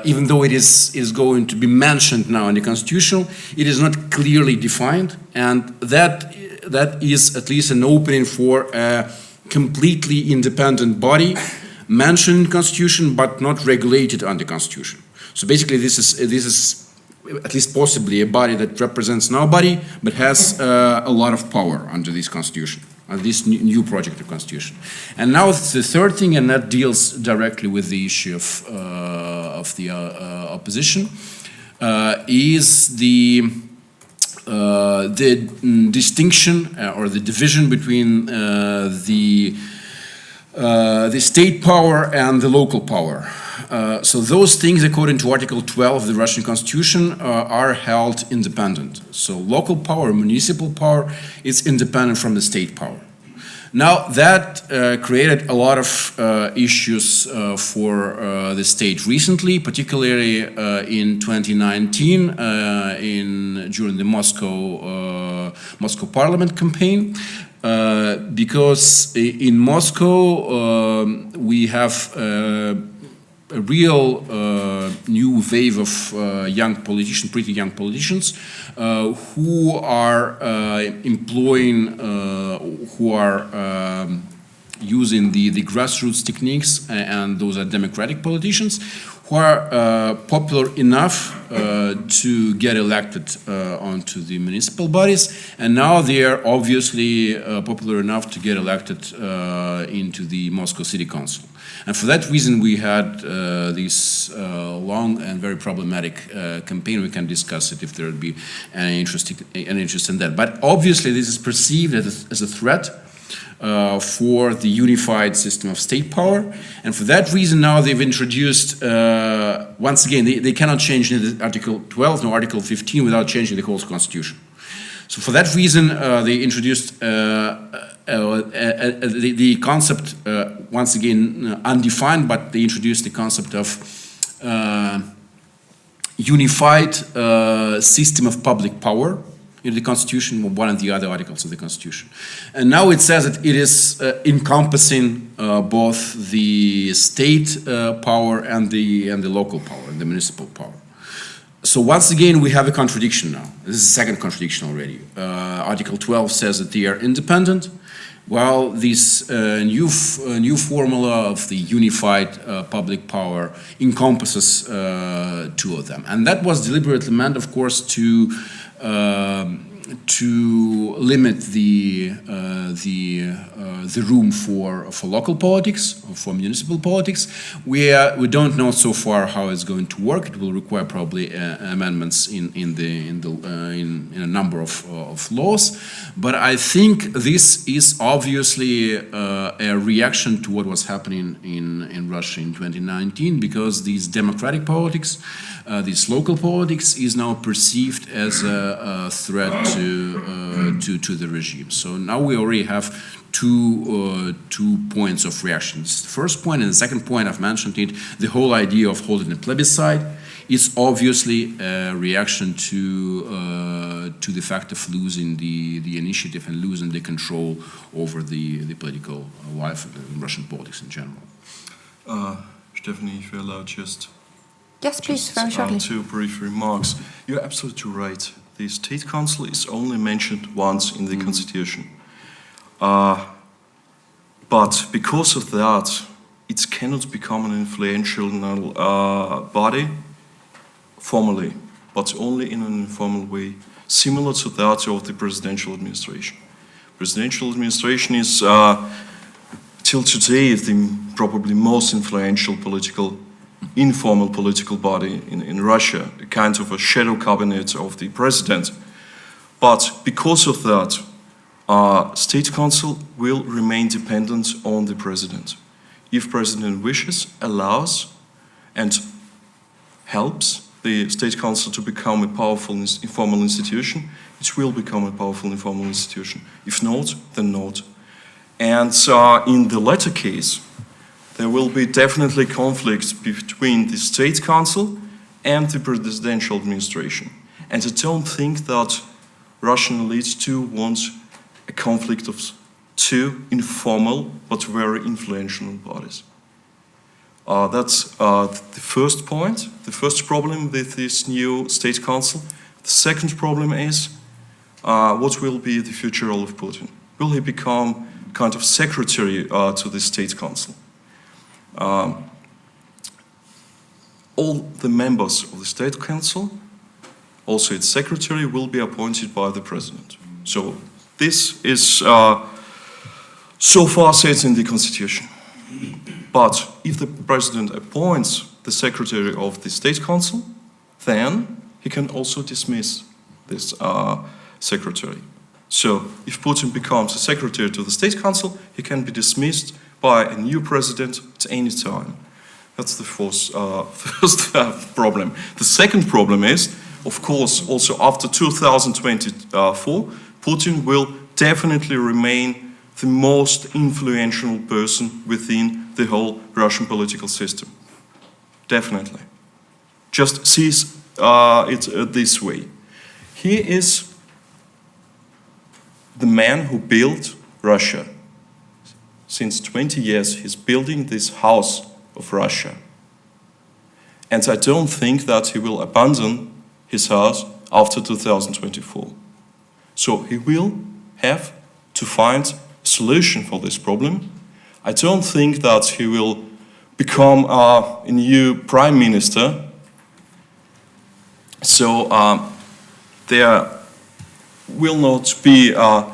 even though it is going to be mentioned now in the Constitution, it is not clearly defined, and that is at least an opening for a completely independent body mentioned in the Constitution but not regulated under the Constitution. So basically this is at least possibly a body that represents nobody but has a lot of power under this Constitution, this new project of Constitution. And now the third thing, and that deals directly with the issue of the opposition, is the distinction or the division between the state power and the local power. So those things, according to Article 12 of the Russian Constitution, are held independent. So local power, municipal power, is independent from the state power. Now that created a lot of issues for the state recently, particularly in 2019 during the Moscow Parliament campaign. Because in Moscow we have a real new wave of young politicians, pretty young politicians, who are employing, who are using the grassroots techniques, and those are democratic politicians who are popular enough to get elected onto the municipal bodies, and now they are obviously popular enough to get elected into the Moscow City Council. And for that reason we had this long and very problematic campaign. We can discuss it if there would be any interest in that. But obviously this is perceived as a threat for the unified system of state power, and for that reason now they've introduced, once again, they cannot change Article 12 nor Article 15 without changing the whole constitution. So for that reason they introduced the concept, once again undefined, but they introduced the concept of unified system of public power in the Constitution, one of the other articles of the Constitution. And now it says that it is encompassing both the state power and the local power, and the municipal power. So once again we have a contradiction now. This is the second contradiction already. Article 12 says that they are independent, while this new formula of the unified public power encompasses two of them. And that was deliberately meant, of course, to limit the room for local politics, for municipal politics. We don't know so far how it's going to work. It will require probably amendments in a number of laws. But I think this is obviously a reaction to what was happening in Russia in 2019, because these democratic politics, this local politics, is now perceived as a threat to the regime. So now we already have two points of reactions. The first point and the second point, I've mentioned it, the whole idea of holding a plebiscite is obviously a reaction to the fact of losing the initiative and losing the control over the political life in Russian politics in general. Stephanie, if you allow just... Yes, please, very shortly. Two brief remarks. You're absolutely right. The State Council is only mentioned once in the Constitution. But because of that, it cannot become an influential body formally, but only in an informal way, similar to that of the presidential administration. Presidential administration is, till today, the probably most influential political informal political body in Russia, a kind of a shadow cabinet of the president. But because of that, State Council will remain dependent on the president. If president wishes, allows, and helps the State Council to become a powerful informal institution, it will become a powerful informal institution. If not, then not. And in the latter case, there will be definitely conflicts between the State Council and the presidential administration. And I don't think that Russian elites too want a conflict of two informal but very influential bodies. That's the first point, the first problem with this new State Council. The second problem is, what will be the future role of Putin? Will he become kind of secretary to the State Council? All the members of the State Council, also its secretary, will be appointed by the president. So this is so far said in the constitution. But if the president appoints the secretary of the State Council, then he can also dismiss this secretary. So if Putin becomes a secretary to the State Council, he can be dismissed by a new president at any time. That's the first problem. The second problem is, of course, also after 2024, Putin will definitely remain the most influential person within the whole Russian political system. Definitely. Just sees it this way. He is the man who built Russia. Since 20 years, he's building this house of Russia. And I don't think that he will abandon his house after 2024. So he will have to find a solution for this problem. I don't think that he will become a new prime minister. So there will not be a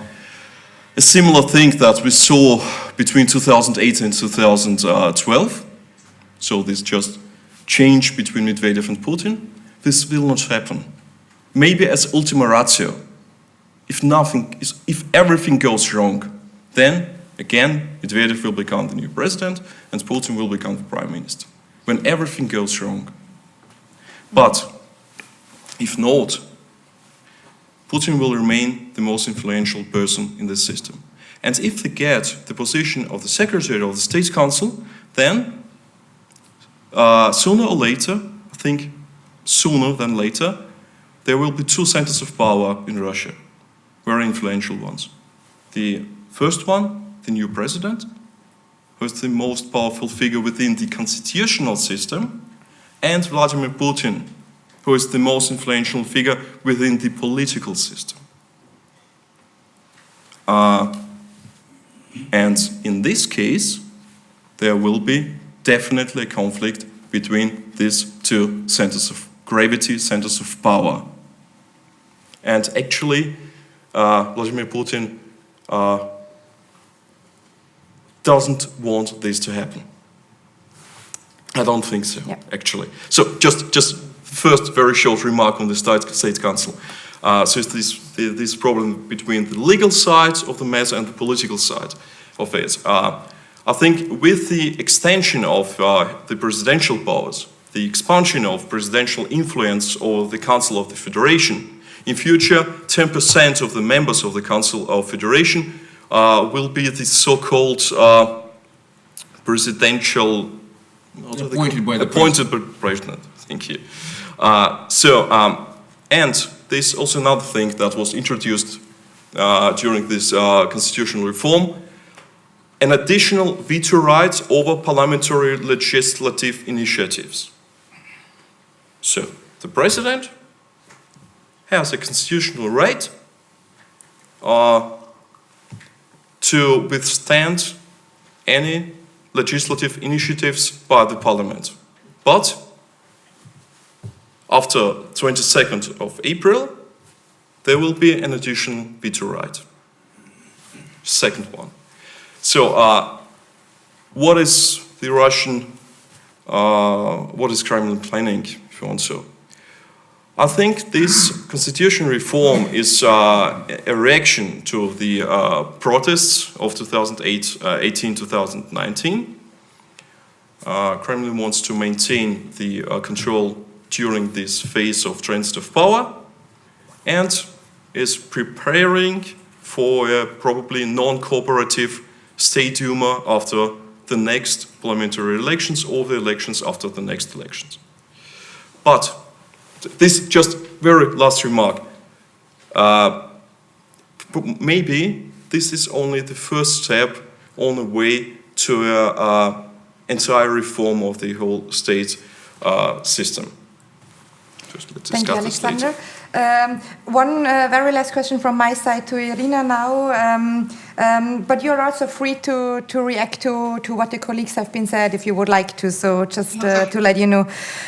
similar thing that we saw between 2008 and 2012. So this just change between Medvedev and Putin. This will not happen. Maybe as ultima ratio. If everything goes wrong, then again Medvedev will become the new president and Putin will become the prime minister. When everything goes wrong. But if not, Putin will remain the most influential person in this system. And if they get the position of the Secretary of the State Council, then sooner or later, I think sooner than later, there will be two centers of power in Russia, very influential ones. The first one, the new president, who is the most powerful figure within the constitutional system, and Vladimir Putin, who is the most influential figure within the political system. And in this case, there will be definitely a conflict between these two centers of gravity, centers of power. And actually, Vladimir Putin doesn't want this to happen. I don't think so, actually. So just first very short remark on the State Council. So it's this problem between the legal side of the matter and the political side of it. I think with the extension of the presidential powers, the expansion of presidential influence over the Council of the Federation, in future 10% of the members of the Council of Federation will be the so-called presidential... Appointed by the president. Thank you. And there's also another thing that was introduced during this constitutional reform, an additional veto right over parliamentary legislative initiatives. So the president has a constitutional right to withstand any legislative initiatives by the parliament. But after 22nd of April, there will be an additional veto right. Second one. So what is the Russian what is Kremlin planning, if you want so. I think this constitution reform is a reaction to the protests of 2018-2019. Kremlin wants to maintain the control during this phase of transitive power and is preparing for a probably non-cooperative State Duma after the next parliamentary elections or the elections after the next elections. But this just very last remark. Maybe this is only the first step on the way to an entire reform of the whole state system. Thank you, Alexander. One very last question from my side to Irina now, but you're also free to react to what the colleagues have been said if you would like to, so just to let you know.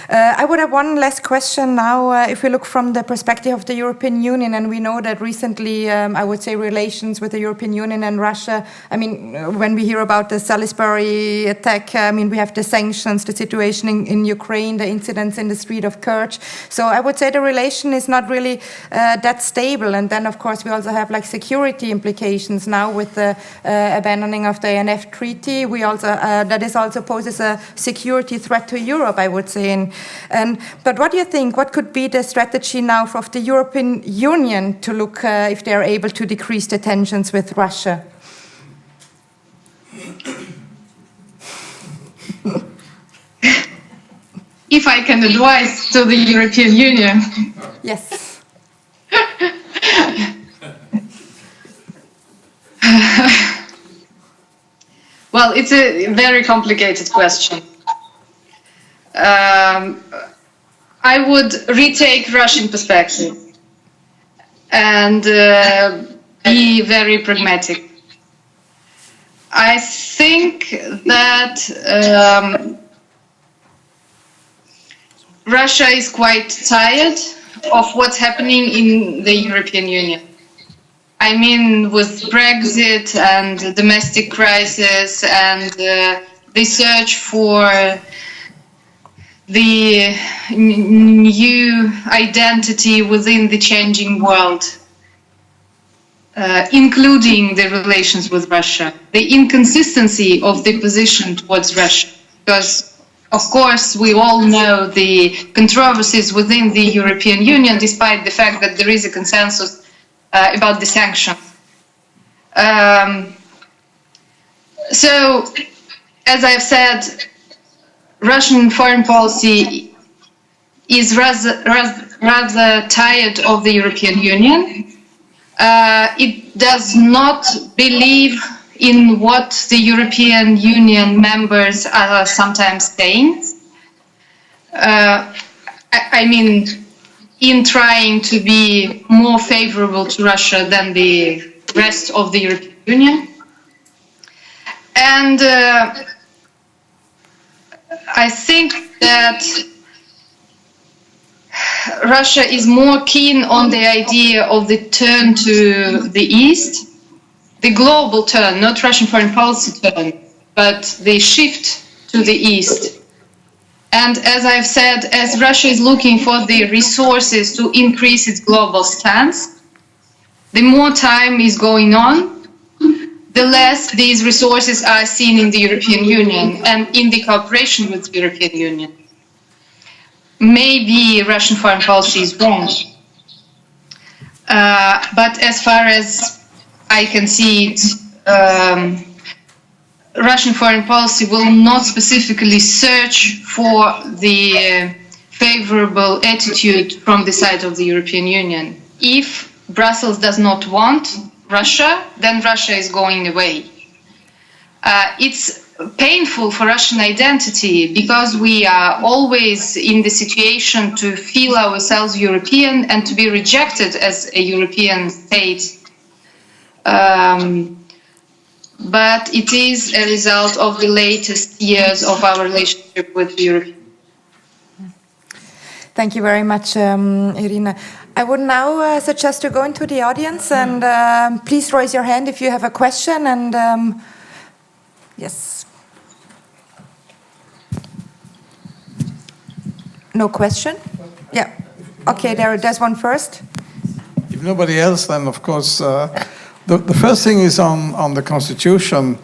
I would have one last question now, if we look from the perspective of the European Union, and we know that recently, I would say relations with the European Union and Russia, I mean, when we hear about the Salisbury attack, I mean, we have the sanctions, the situation in Ukraine, the incidents in the street of Kerch, so I would say the relation is not really that stable, and then of course we also have like security implications now with the abandoning of the INF treaty. We also that is also poses a security threat to Europe, I would say. But what do you think? What could be the strategy now of the European Union to look if they are able to decrease the tensions with Russia? If I can advise to the European Union. Yes. Well, it's a very complicated question. I would retake Russian perspective and be very pragmatic. I think that Russia is quite tired of what's happening in the European Union. I mean, with Brexit and domestic crisis and the search for the new identity within the changing world, including the relations with Russia, the inconsistency of the position towards Russia, because of course, we all know the controversies within the European Union, despite the fact that there is a consensus about the sanctions. So, as I've said, Russian foreign policy is rather tired of the European Union. It does not believe in what the European Union members are sometimes saying. I mean, in trying to be more favorable to Russia than the rest of the European Union. And I think that Russia is more keen on the idea of the turn to the East, the global turn, not Russian foreign policy turn, but the shift to the East. And as I've said, as Russia is looking for the resources to increase its global stance, the more time is going on, the less these resources are seen in the European Union and in the cooperation with the European Union. Maybe Russian foreign policy is wrong. But as far as I can see it, Russian foreign policy will not specifically search for the favorable attitude from the side of the European Union. If Brussels does not want Russia, then Russia is going away. It's painful for Russian identity because we are always in the situation to feel ourselves European and to be rejected as a European state. But it is a result of the latest years of our relationship with Europe. Thank you very much, Irina. I would now suggest to go into the audience and please raise your hand if you have a question. And yes. No question? Yeah. Okay, there's one first. If nobody else, then of course, the first thing is on the constitution.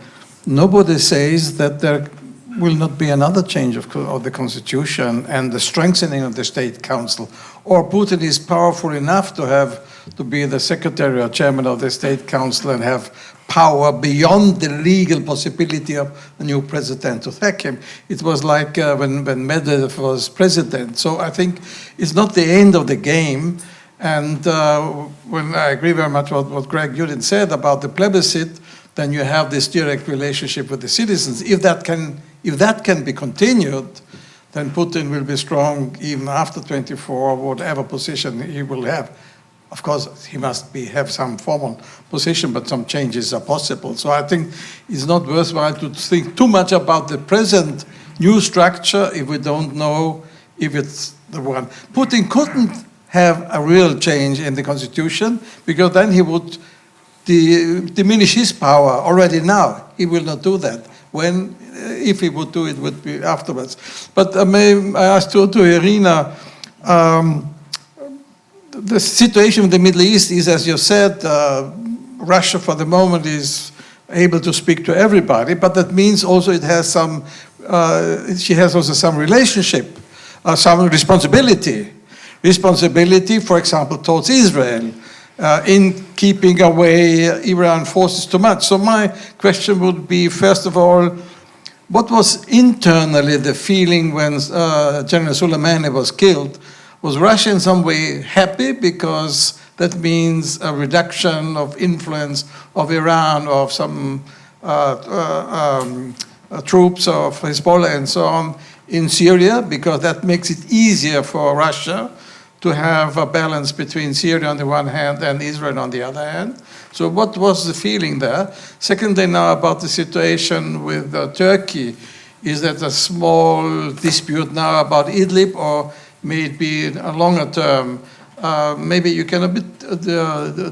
Nobody says that there will not be another change of the constitution and the strengthening of the state council, or Putin is powerful enough to be the secretary or chairman of the state council and have power beyond the legal possibility of a new president to attack him. It was like when Medvedev was president. So I think it's not the end of the game. And when I agree very much with what Greg Yudin said about the plebiscite, then you have this direct relationship with the citizens. If that can be continued, then Putin will be strong even after 24, whatever position he will have. Of course, he must have some formal position, but some changes are possible. So I think it's not worthwhile to think too much about the present new structure if we don't know if it's the one. Putin couldn't have a real change in the constitution, because then he would diminish his power already now. He will not do that. If he would do it, would be afterwards. But may I ask to IRINA, the situation in the Middle East is, as you said, Russia for the moment is able to speak to everybody, but that means also it has some, she has also some relationship, some responsibility. Responsibility, for example, towards Israel, in keeping away Iran forces too much. So my question would be, first of all, what was internally the feeling when General Soleimani was killed? Was Russia in some way happy because that means a reduction of influence of Iran, of some troops of Hezbollah and so on in Syria, because that makes it easier for Russia to have a balance between Syria on the one hand and Israel on the other hand. So what was the feeling there? Secondly, now about the situation with Turkey. Is that a small dispute now about Idlib, or may it be a longer term? Maybe you can a bit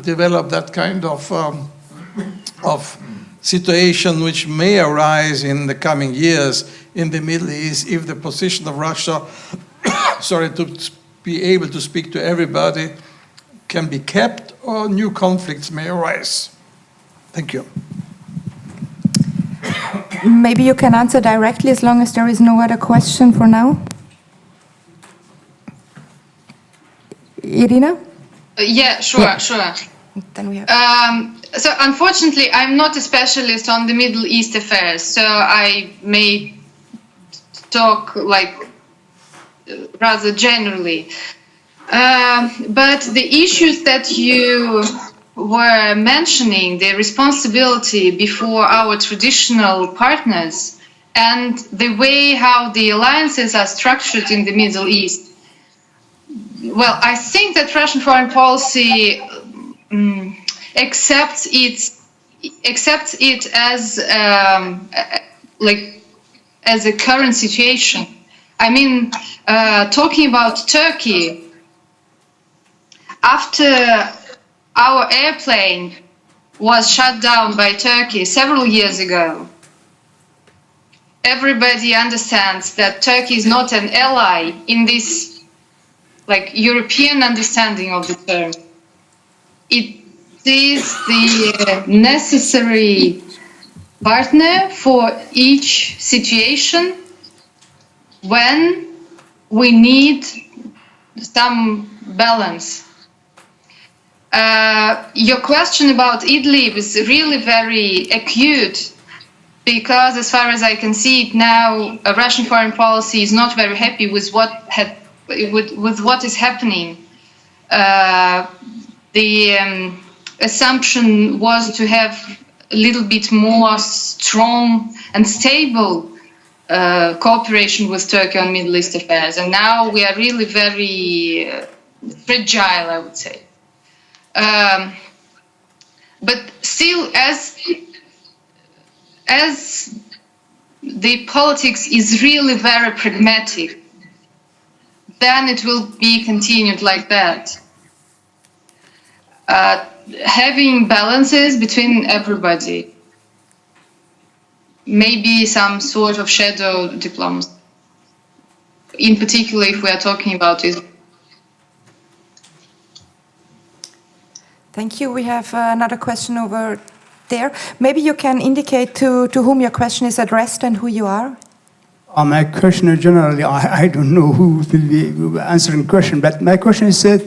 develop that kind of situation which may arise in the coming years in the Middle East if the position of Russia, to be able to speak to everybody can be kept, or new conflicts may arise. Thank you. Maybe you can answer directly as long as there is no other question for now. Irina? Yeah, sure. Then we have... So unfortunately, I'm not a specialist on the Middle East affairs, so I may talk rather generally. But the issues that you were mentioning, the responsibility before our traditional partners and the way how the alliances are structured in the Middle East, well, I think that Russian foreign policy accepts it as a current situation. I mean, talking about Turkey, after our airplane was shut down by Turkey several years ago, everybody understands that Turkey is not an ally in this European understanding of the term. It is the necessary partner for each situation when we need some balance. Your question about Idlib is really very acute, because as far as I can see it now, Russian foreign policy is not very happy with what is happening. The assumption was to have a little bit more strong and stable cooperation with Turkey on Middle East affairs, and now we are really very fragile, I would say. But still, as the politics is really very pragmatic, then it will be continued like that. Having balances between everybody, maybe some sort of shadow diplomacy. in particular if we are talking about Israel. Thank you. We have another question over there. Maybe you can indicate to whom your question is addressed and who you are. My question generally, I don't know who will be answering the question, but my question is that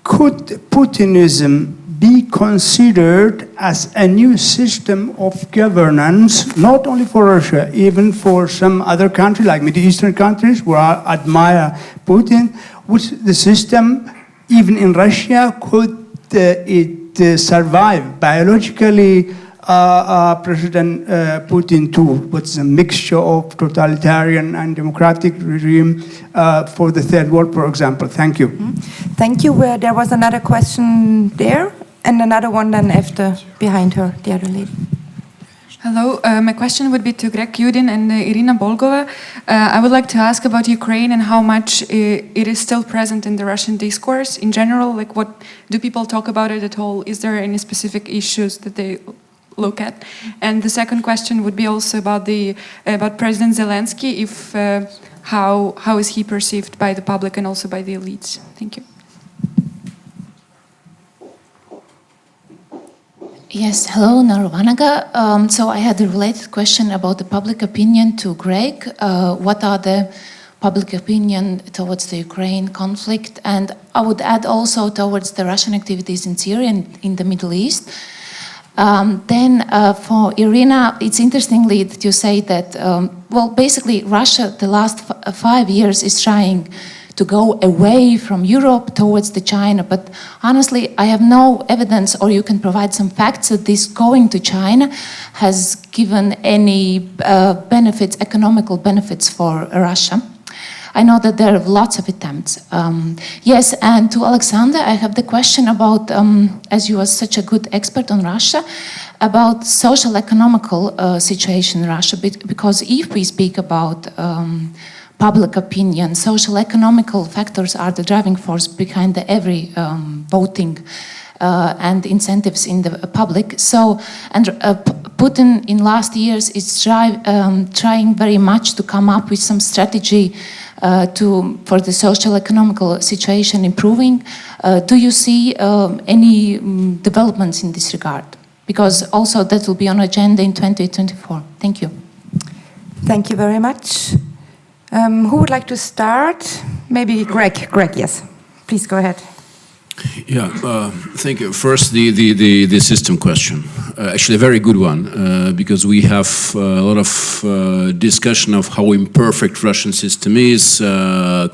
could Putinism be considered as a new system of governance, not only for Russia, even for some other country like Middle Eastern countries where I admire Putin? Would the system, even in Russia, could it survive biologically? President Putin too, what's a mixture of totalitarian and democratic regime for the third world, for example. Thank you. Thank you. There was another question there, and another one then after, behind her, the other lady. Hello, my question would be to Greg Yudin and Irina Bolgova. I would like to ask about Ukraine and how much it is still present in the Russian discourse in general. Like, what do people talk about it at all? Is there any specific issues that they look at? And the second question would be also about President Zelensky. If how is he perceived by the public and also by the elites? Thank you. Yes, hello, Narvanaga. So I had a related question about the public opinion to Greg. What are the public opinion towards the Ukraine conflict? And I would add also towards the Russian activities in Syria and in the Middle East. Then for Irina, it's interestingly that you say that, well, basically Russia the last 5 years is trying to go away from Europe towards the China, but honestly, I have no evidence, or you can provide some facts that this going to China has given any benefits, economical benefits for Russia. I know that there are lots of attempts. Yes, and to Alexander, I have the question about, as you are such a good expert on Russia, about social economical situation in Russia, because if we speak about public opinion, social economical factors are the driving force behind every voting and incentives in the public. So, and Putin in last years is trying very much to come up with some strategy for the social economical situation improving. Do you see any developments in this regard? Because also that will be on agenda in 2024. Thank you. Thank you very much. Who would like to start? Maybe Greg. Greg, yes. Please go ahead. Yeah, thank you. First, the system question. Actually, a very good one, because we have a lot of discussion of how imperfect Russian system is,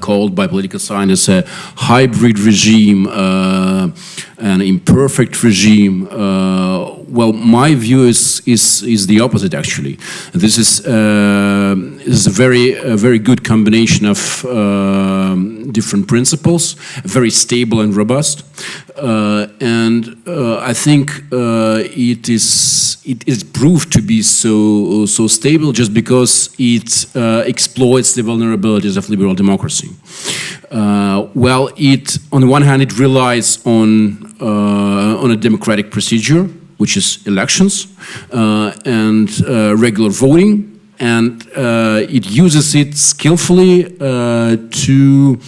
called by political scientists a hybrid regime, an imperfect regime. Well, my view is the opposite, actually. This is a very good combination of different principles, very stable and robust, and I think it is proved to be so stable just because it exploits the vulnerabilities of liberal democracy. Well, on the one hand, it relies on a democratic procedure, which is elections and regular voting, and it uses it skillfully to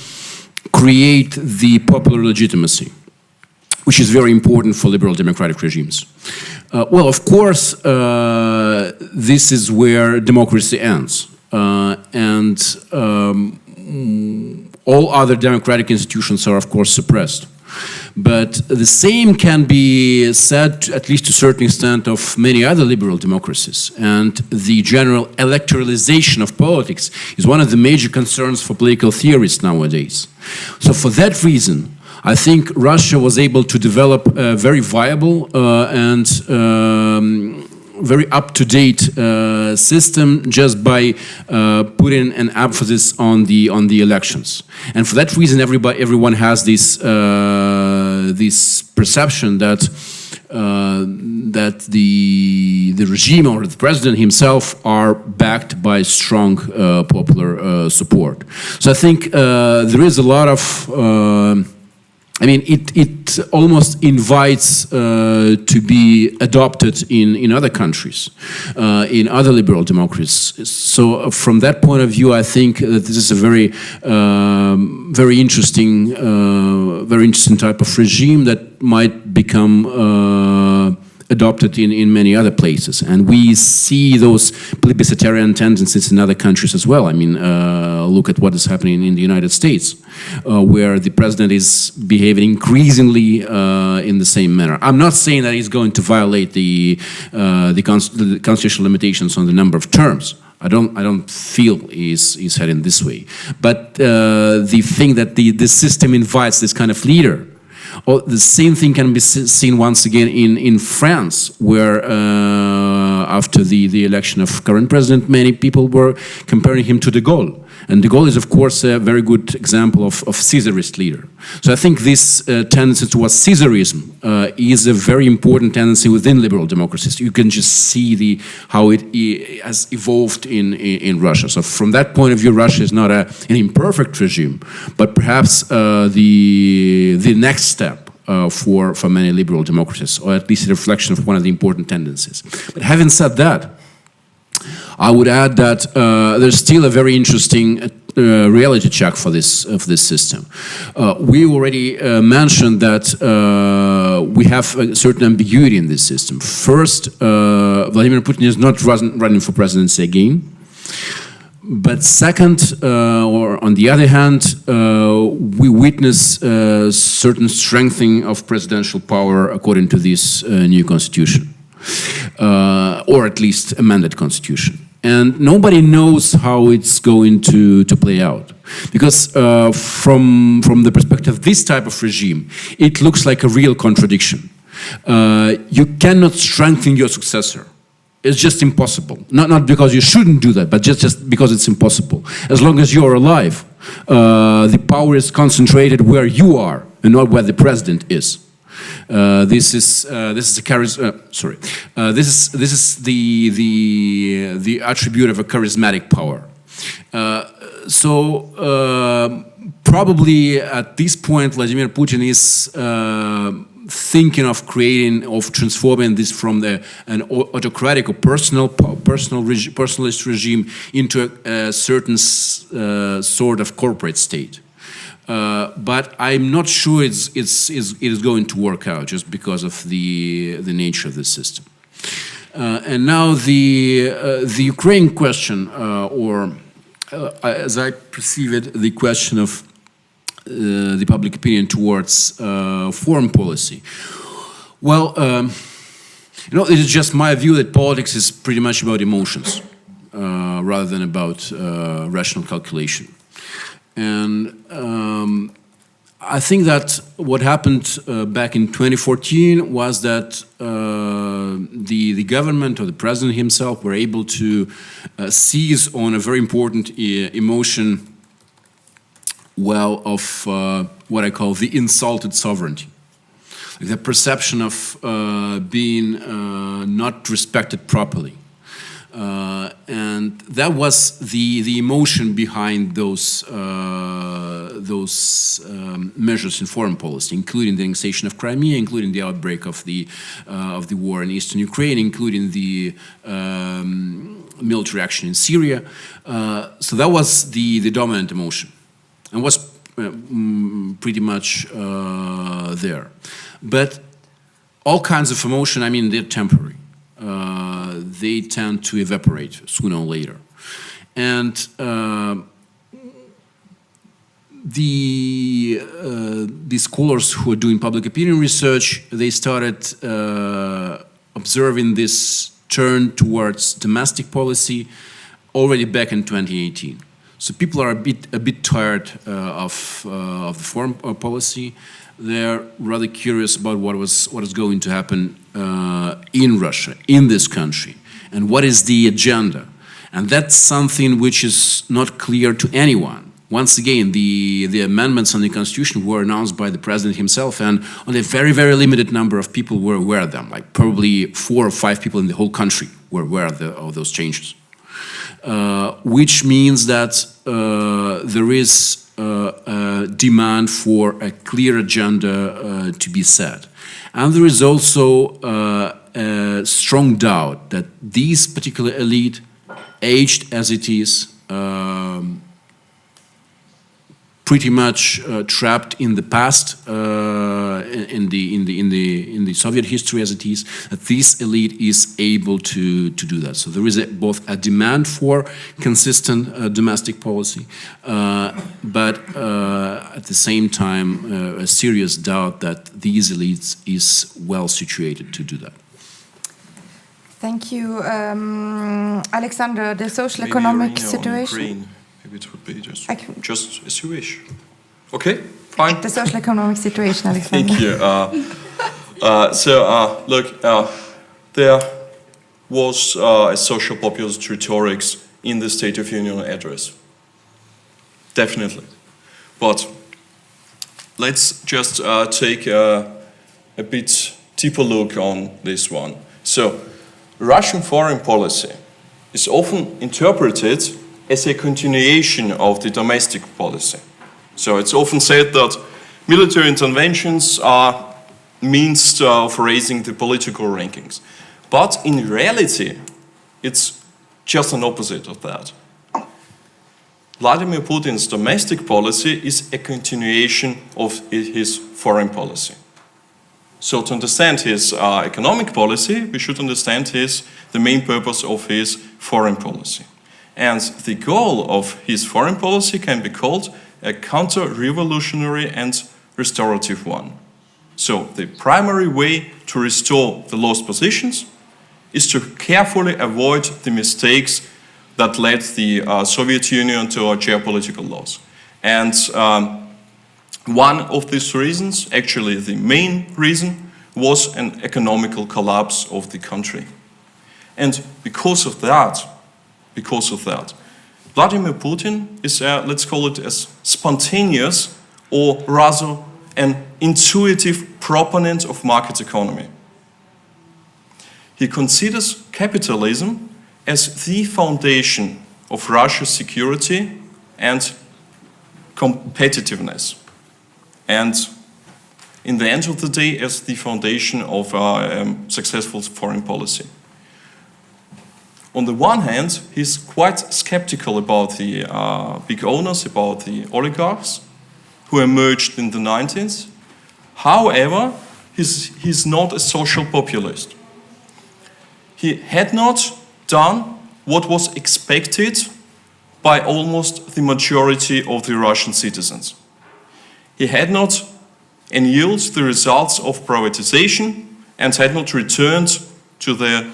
create the popular legitimacy, which is very important for liberal democratic regimes. Well, of course, this is where democracy ends, and all other democratic institutions are, of course, suppressed. But the same can be said, at least to a certain extent, of many other liberal democracies. And the general electoralization of politics is one of the major concerns for political theorists nowadays. So for that reason, I think Russia was able to develop a very viable and very up-to-date system just by putting an emphasis on the elections, and for that reason, everyone has this this perception that the regime or the president himself are backed by strong popular support. So I think there is a lot of I mean, it almost invites to be adopted in other countries, in other liberal democracies. So from that point of view, I think that this is a very, very interesting type of regime that might become adopted in many other places. And we see those plebiscitarian tendencies in other countries as well. I mean, look at what is happening in the United States, where the president is behaving increasingly in the same manner. I'm not saying that he's going to violate the constitutional limitations on the number of terms. I don't feel he's heading this way. But the thing that the system invites this kind of leader. Oh, the same thing can be seen once again in France, where after the election of current president, many people were comparing him to de Gaulle. And de Gaulle is, of course, a very good example of Caesarist leader. So I think this tendency towards Caesarism is a very important tendency within liberal democracies. You can just see how it has evolved in Russia. So from that point of view, Russia is not an imperfect regime, but perhaps the next step for many liberal democracies, or at least a reflection of one of the important tendencies. But having said that, I would add that there's still a very interesting reality check for this system. We already mentioned that we have a certain ambiguity in this system. First, Vladimir Putin is not running for presidency again. But second, or on the other hand, we witness certain strengthening of presidential power according to this new constitution, or at least amended constitution. And nobody knows how it's going to play out. Because from the perspective of this type of regime, it looks like a real contradiction. You cannot strengthen your successor. It's just impossible. Not because you shouldn't do that, but just because it's impossible. As long as you're alive, the power is concentrated where you are and not where the president is. This is the attribute of a charismatic power. Probably at this point, Vladimir Putin is thinking of transforming this from an autocratic or personalist regime into a certain sort of corporate state. But I'm not sure it is going to work out just because of the nature of the system. And now the Ukraine question, or as I perceive it, the question of the public opinion towards foreign policy. Well, it is just my view that politics is pretty much about emotions rather than about rational calculation. And I think that what happened back in 2014 was that the government or the president himself were able to seize on a very important emotion of what I call the insulted sovereignty. Like the perception of being not respected properly. And that was the emotion behind those measures in foreign policy, including the annexation of Crimea, including the outbreak of the war in eastern Ukraine, including the military action in Syria. So that was the dominant emotion, and was pretty much there. But all kinds of emotion, I mean, they're temporary. They tend to evaporate sooner or later. And the scholars who are doing public opinion research, they started observing this turn towards domestic policy already back in 2018. So people are a bit tired of the foreign policy. They're rather curious about what is going to happen in Russia, in this country, and what is the agenda. And that's something which is not clear to anyone. Once again, the amendments on the constitution were announced by the president himself, and only a very, very limited number of people were aware of them. Like probably 4 or 5 people in the whole country were aware of those changes. which means that there is a demand for a clear agenda to be set. And there is also a strong doubt that this particular elite, aged as it is, pretty much trapped in the past, in the Soviet history as it is, that this elite is able to do that. So there is both a demand for consistent domestic policy, but at the same time a serious doubt that these elites is well situated to do that. Thank you, Alexander. The social economic situation. Maybe it would be just as you wish. Okay, fine. The social economic situation, Alexander. Thank you. Look, there was a social populist rhetorics in the State of Union address. Definitely. But let's just take a bit deeper look on this one. So, Russian foreign policy is often interpreted as a continuation of the domestic policy. So it's often said that military interventions are means for raising the political rankings. But in reality, it's just an opposite of that. Vladimir Putin's domestic policy is a continuation of his foreign policy. So to understand his economic policy, we should understand the main purpose of his foreign policy. And the goal of his foreign policy can be called a counter-revolutionary and restorative one. So the primary way to restore the lost positions is to carefully avoid the mistakes that led the Soviet Union to a geopolitical loss. And one of these reasons, actually the main reason, was an economical collapse of the country. And because of that, Vladimir Putin is, let's call it a spontaneous or rather an intuitive proponent of market economy. He considers capitalism as the foundation of Russia's security and competitiveness. And in the end of the day, as the foundation of successful foreign policy. On the one hand, he's quite skeptical about the big owners, about the oligarchs who emerged in the 90s. However, he's not a social populist. He had not done what was expected by almost the majority of the Russian citizens. He had not annulled the results of privatization and had not returned to the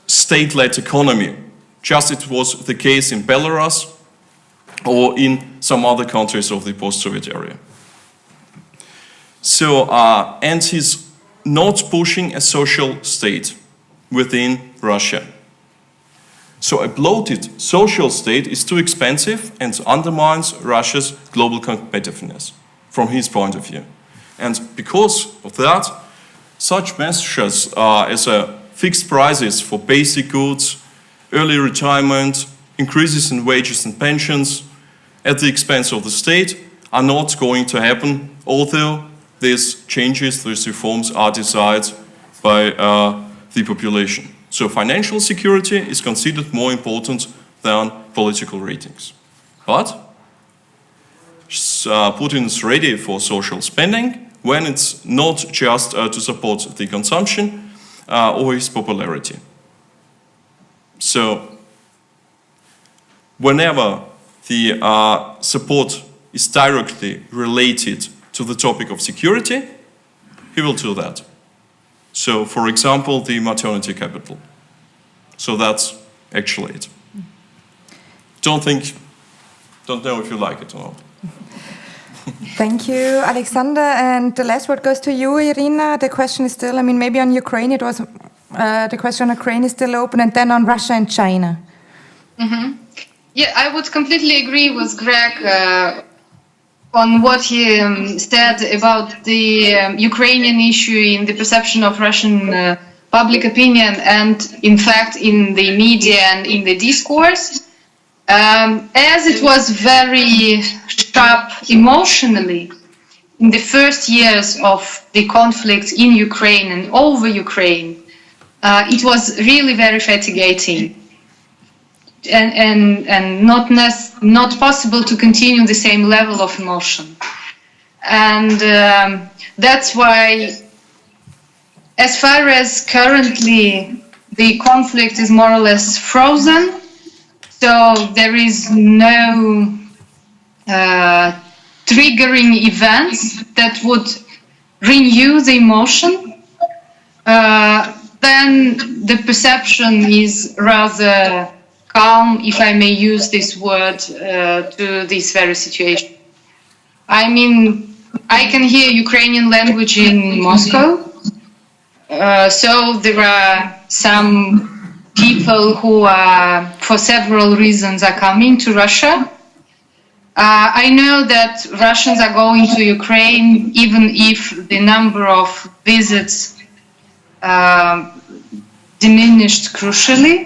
state-led economy, just it was the case in Belarus or in some other countries of the post-Soviet area. So, and he's not pushing a social state within Russia. So a bloated social state is too expensive and undermines Russia's global competitiveness from his point of view. And because of that, such measures as fixed prices for basic goods, early retirement, increases in wages and pensions at the expense of the state are not going to happen, although these changes, these reforms are desired by the population. So financial security is considered more important than political ratings. But Putin is ready for social spending when it's not just to support the consumption or his popularity. So whenever the support is directly related to the topic of security, he will do that. So, for example, the maternity capital. So that's actually it. Don't know if you like it or not. Thank you, Alexander. And the last word goes to you, Irina. The question is still, I mean, maybe on Ukraine it was, the question on Ukraine is still open, and then on Russia and China. Mm-hmm. Yeah, I would completely agree with Greg on what he said about the Ukrainian issue in the perception of Russian public opinion and, in fact, in the media and in the discourse, as it was very sharp emotionally in the first years of the conflict in Ukraine and over Ukraine, it was really very fatiguing and not possible to continue the same level of emotion. And that's why, as far as currently the conflict is more or less frozen, so there is no triggering events that would renew the emotion, then the perception is rather calm, if I may use this word, to this very situation. I mean, I can hear Ukrainian language in Moscow, so there are some people who are, for several reasons, are coming to Russia. I know that Russians are going to Ukraine even if the number of visits diminished crucially.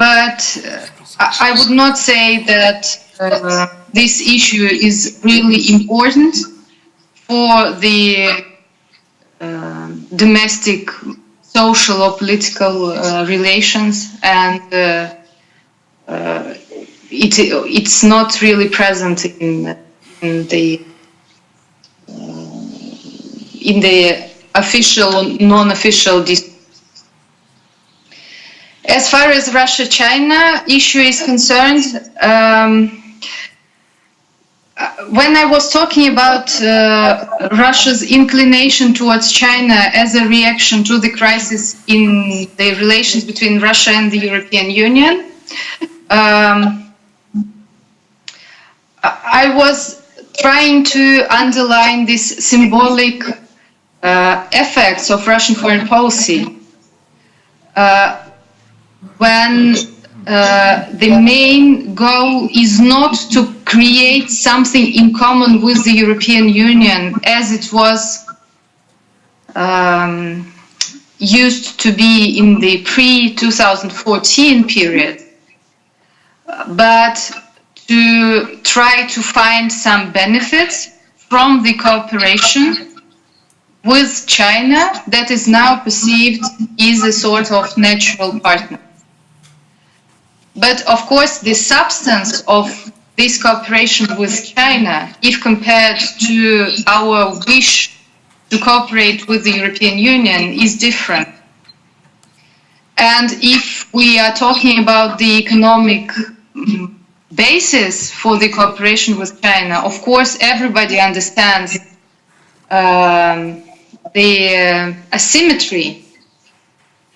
But I would not say that this issue is really important for the domestic social or political relations, and it's not really present in the official or non-official discourse. As far as Russia-China issue is concerned, when I was talking about Russia's inclination towards China as a reaction to the crisis in the relations between Russia and the European Union, I was trying to underline this symbolic effects of Russian foreign policy when the main goal is not to create something in common with the European Union as it was used to be in the pre-2014 period, but to try to find some benefits from the cooperation with China that is now perceived as a sort of natural partner. But of course, the substance of this cooperation with China, if compared to our wish to cooperate with the European Union, is different. And if we are talking about the economic basis for the cooperation with China, of course, everybody understands the asymmetry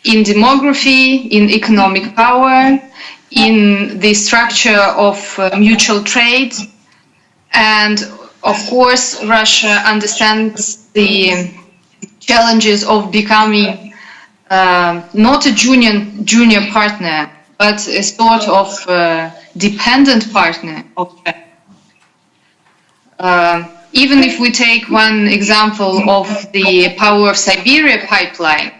in demography, in economic power, in the structure of mutual trade, and of course Russia understands the challenges of becoming not a junior partner, but a sort of dependent partner of China. Even if we take one example of the Power of Siberia pipeline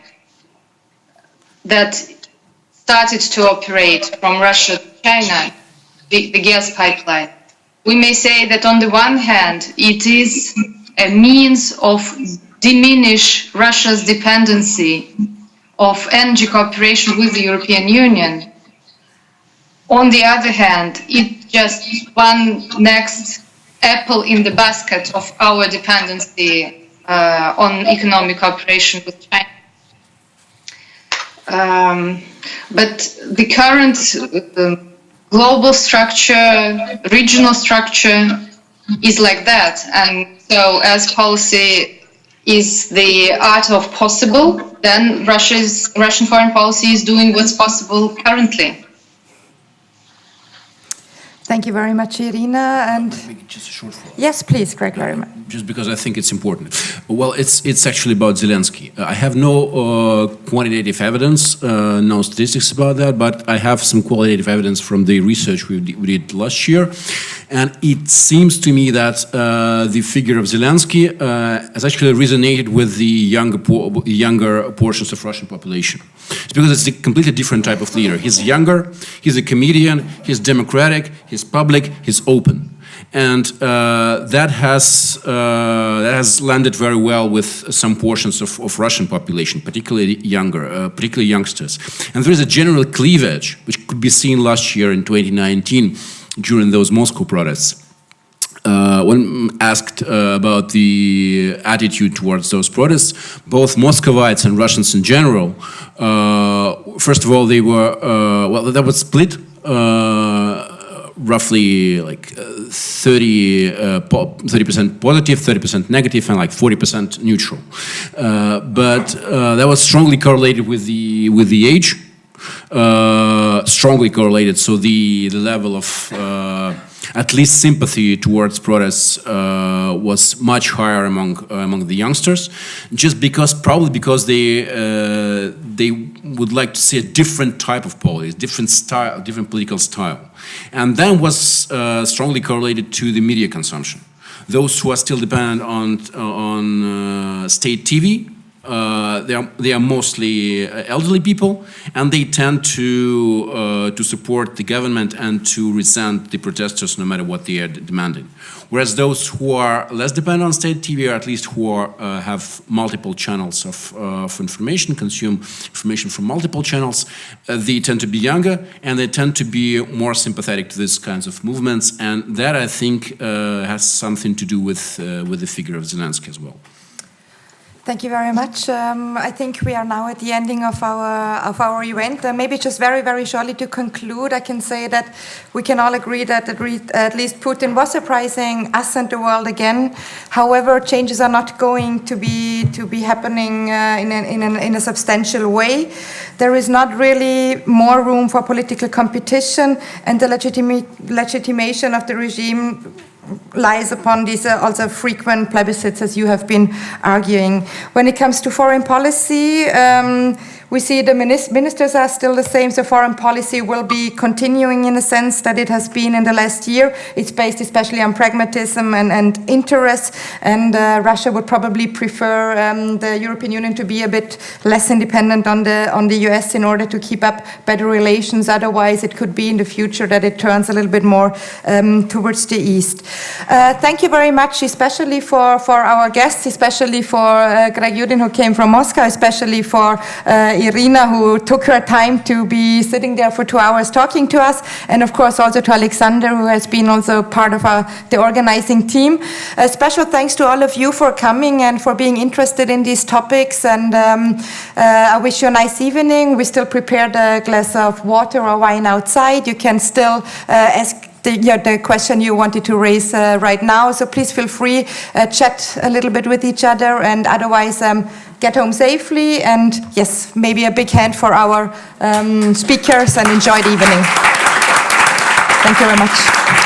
that started to operate from Russia to China, the gas pipeline, we may say that on the one hand, it is a means of diminish Russia's dependency of energy cooperation with the European Union. On the other hand, it's just one next apple in the basket of our dependency on economic cooperation with China. But the current global structure, regional structure is like that. And so as policy is the art of possible, then Russian foreign policy is doing what's possible currently. Thank you very much, Irina. And Just a short follow-up. yes, please, Greg, very much. Just because I think it's important. Well, it's actually about Zelensky. I have no quantitative evidence, no statistics about that, but I have some qualitative evidence from the research we did last year. And it seems to me that the figure of Zelensky has actually resonated with the younger portions of Russian population. It's because it's a completely different type of leader. He's younger, he's a comedian, he's democratic, he's public, he's open. And that has landed very well with some portions of Russian population, particularly particularly youngsters. And there is a general cleavage, which could be seen last year in 2019 during those Moscow protests. When asked about the attitude towards those protests, both Muscovites and Russians in general, first of all, they were, well, that was split. Roughly like 30% positive, 30% negative, and like 40% neutral. But that was strongly correlated with the age. Strongly correlated, so the level of at least sympathy towards protests was much higher among the youngsters, just probably because they would like to see a different type of politics, different style, different political style. And then was strongly correlated to the media consumption. Those who are still dependent on state TV, they are mostly elderly people, and they tend to support the government and to resent the protesters no matter what they are demanding. Whereas those who are less dependent on state TV, or at least who have multiple channels of information, consume information from multiple channels, they tend to be younger and they tend to be more sympathetic to these kinds of movements, and that I think has something to do with the figure of Zelensky as well. Thank you very much. I think we are now at the ending of our event. Maybe just very, very shortly to conclude, I can say that we can all agree that at least Putin was surprising us and the world again. However, changes are not going to be happening in a substantial way. There is not really more room for political competition, and the legitimation of the regime lies upon these also frequent plebiscites, as you have been arguing. When it comes to foreign policy, we see the ministers are still the same, so foreign policy will be continuing in the sense that it has been in the last year. It's based especially on pragmatism and interest, and Russia would probably prefer the European Union to be a bit less independent on the US in order to keep up better relations. Otherwise, it could be in the future that it turns a little bit more towards the east. Thank you very much, especially for our guests, especially for Greg YUDIN, who came from Moscow, especially for IRINA, who took her time to be sitting there for 2 hours talking to us, and of course also to Alexander, who has been also part of the organizing team. A special thanks to all of you for coming and for being interested in these topics, and I wish you a nice evening. We still prepared a glass of water or wine outside. You can still ask the question you wanted to raise right now, so please feel free, chat a little bit with each other, and otherwise get home safely, and yes, maybe a big hand for our speakers, and enjoy the evening. Thank you very much.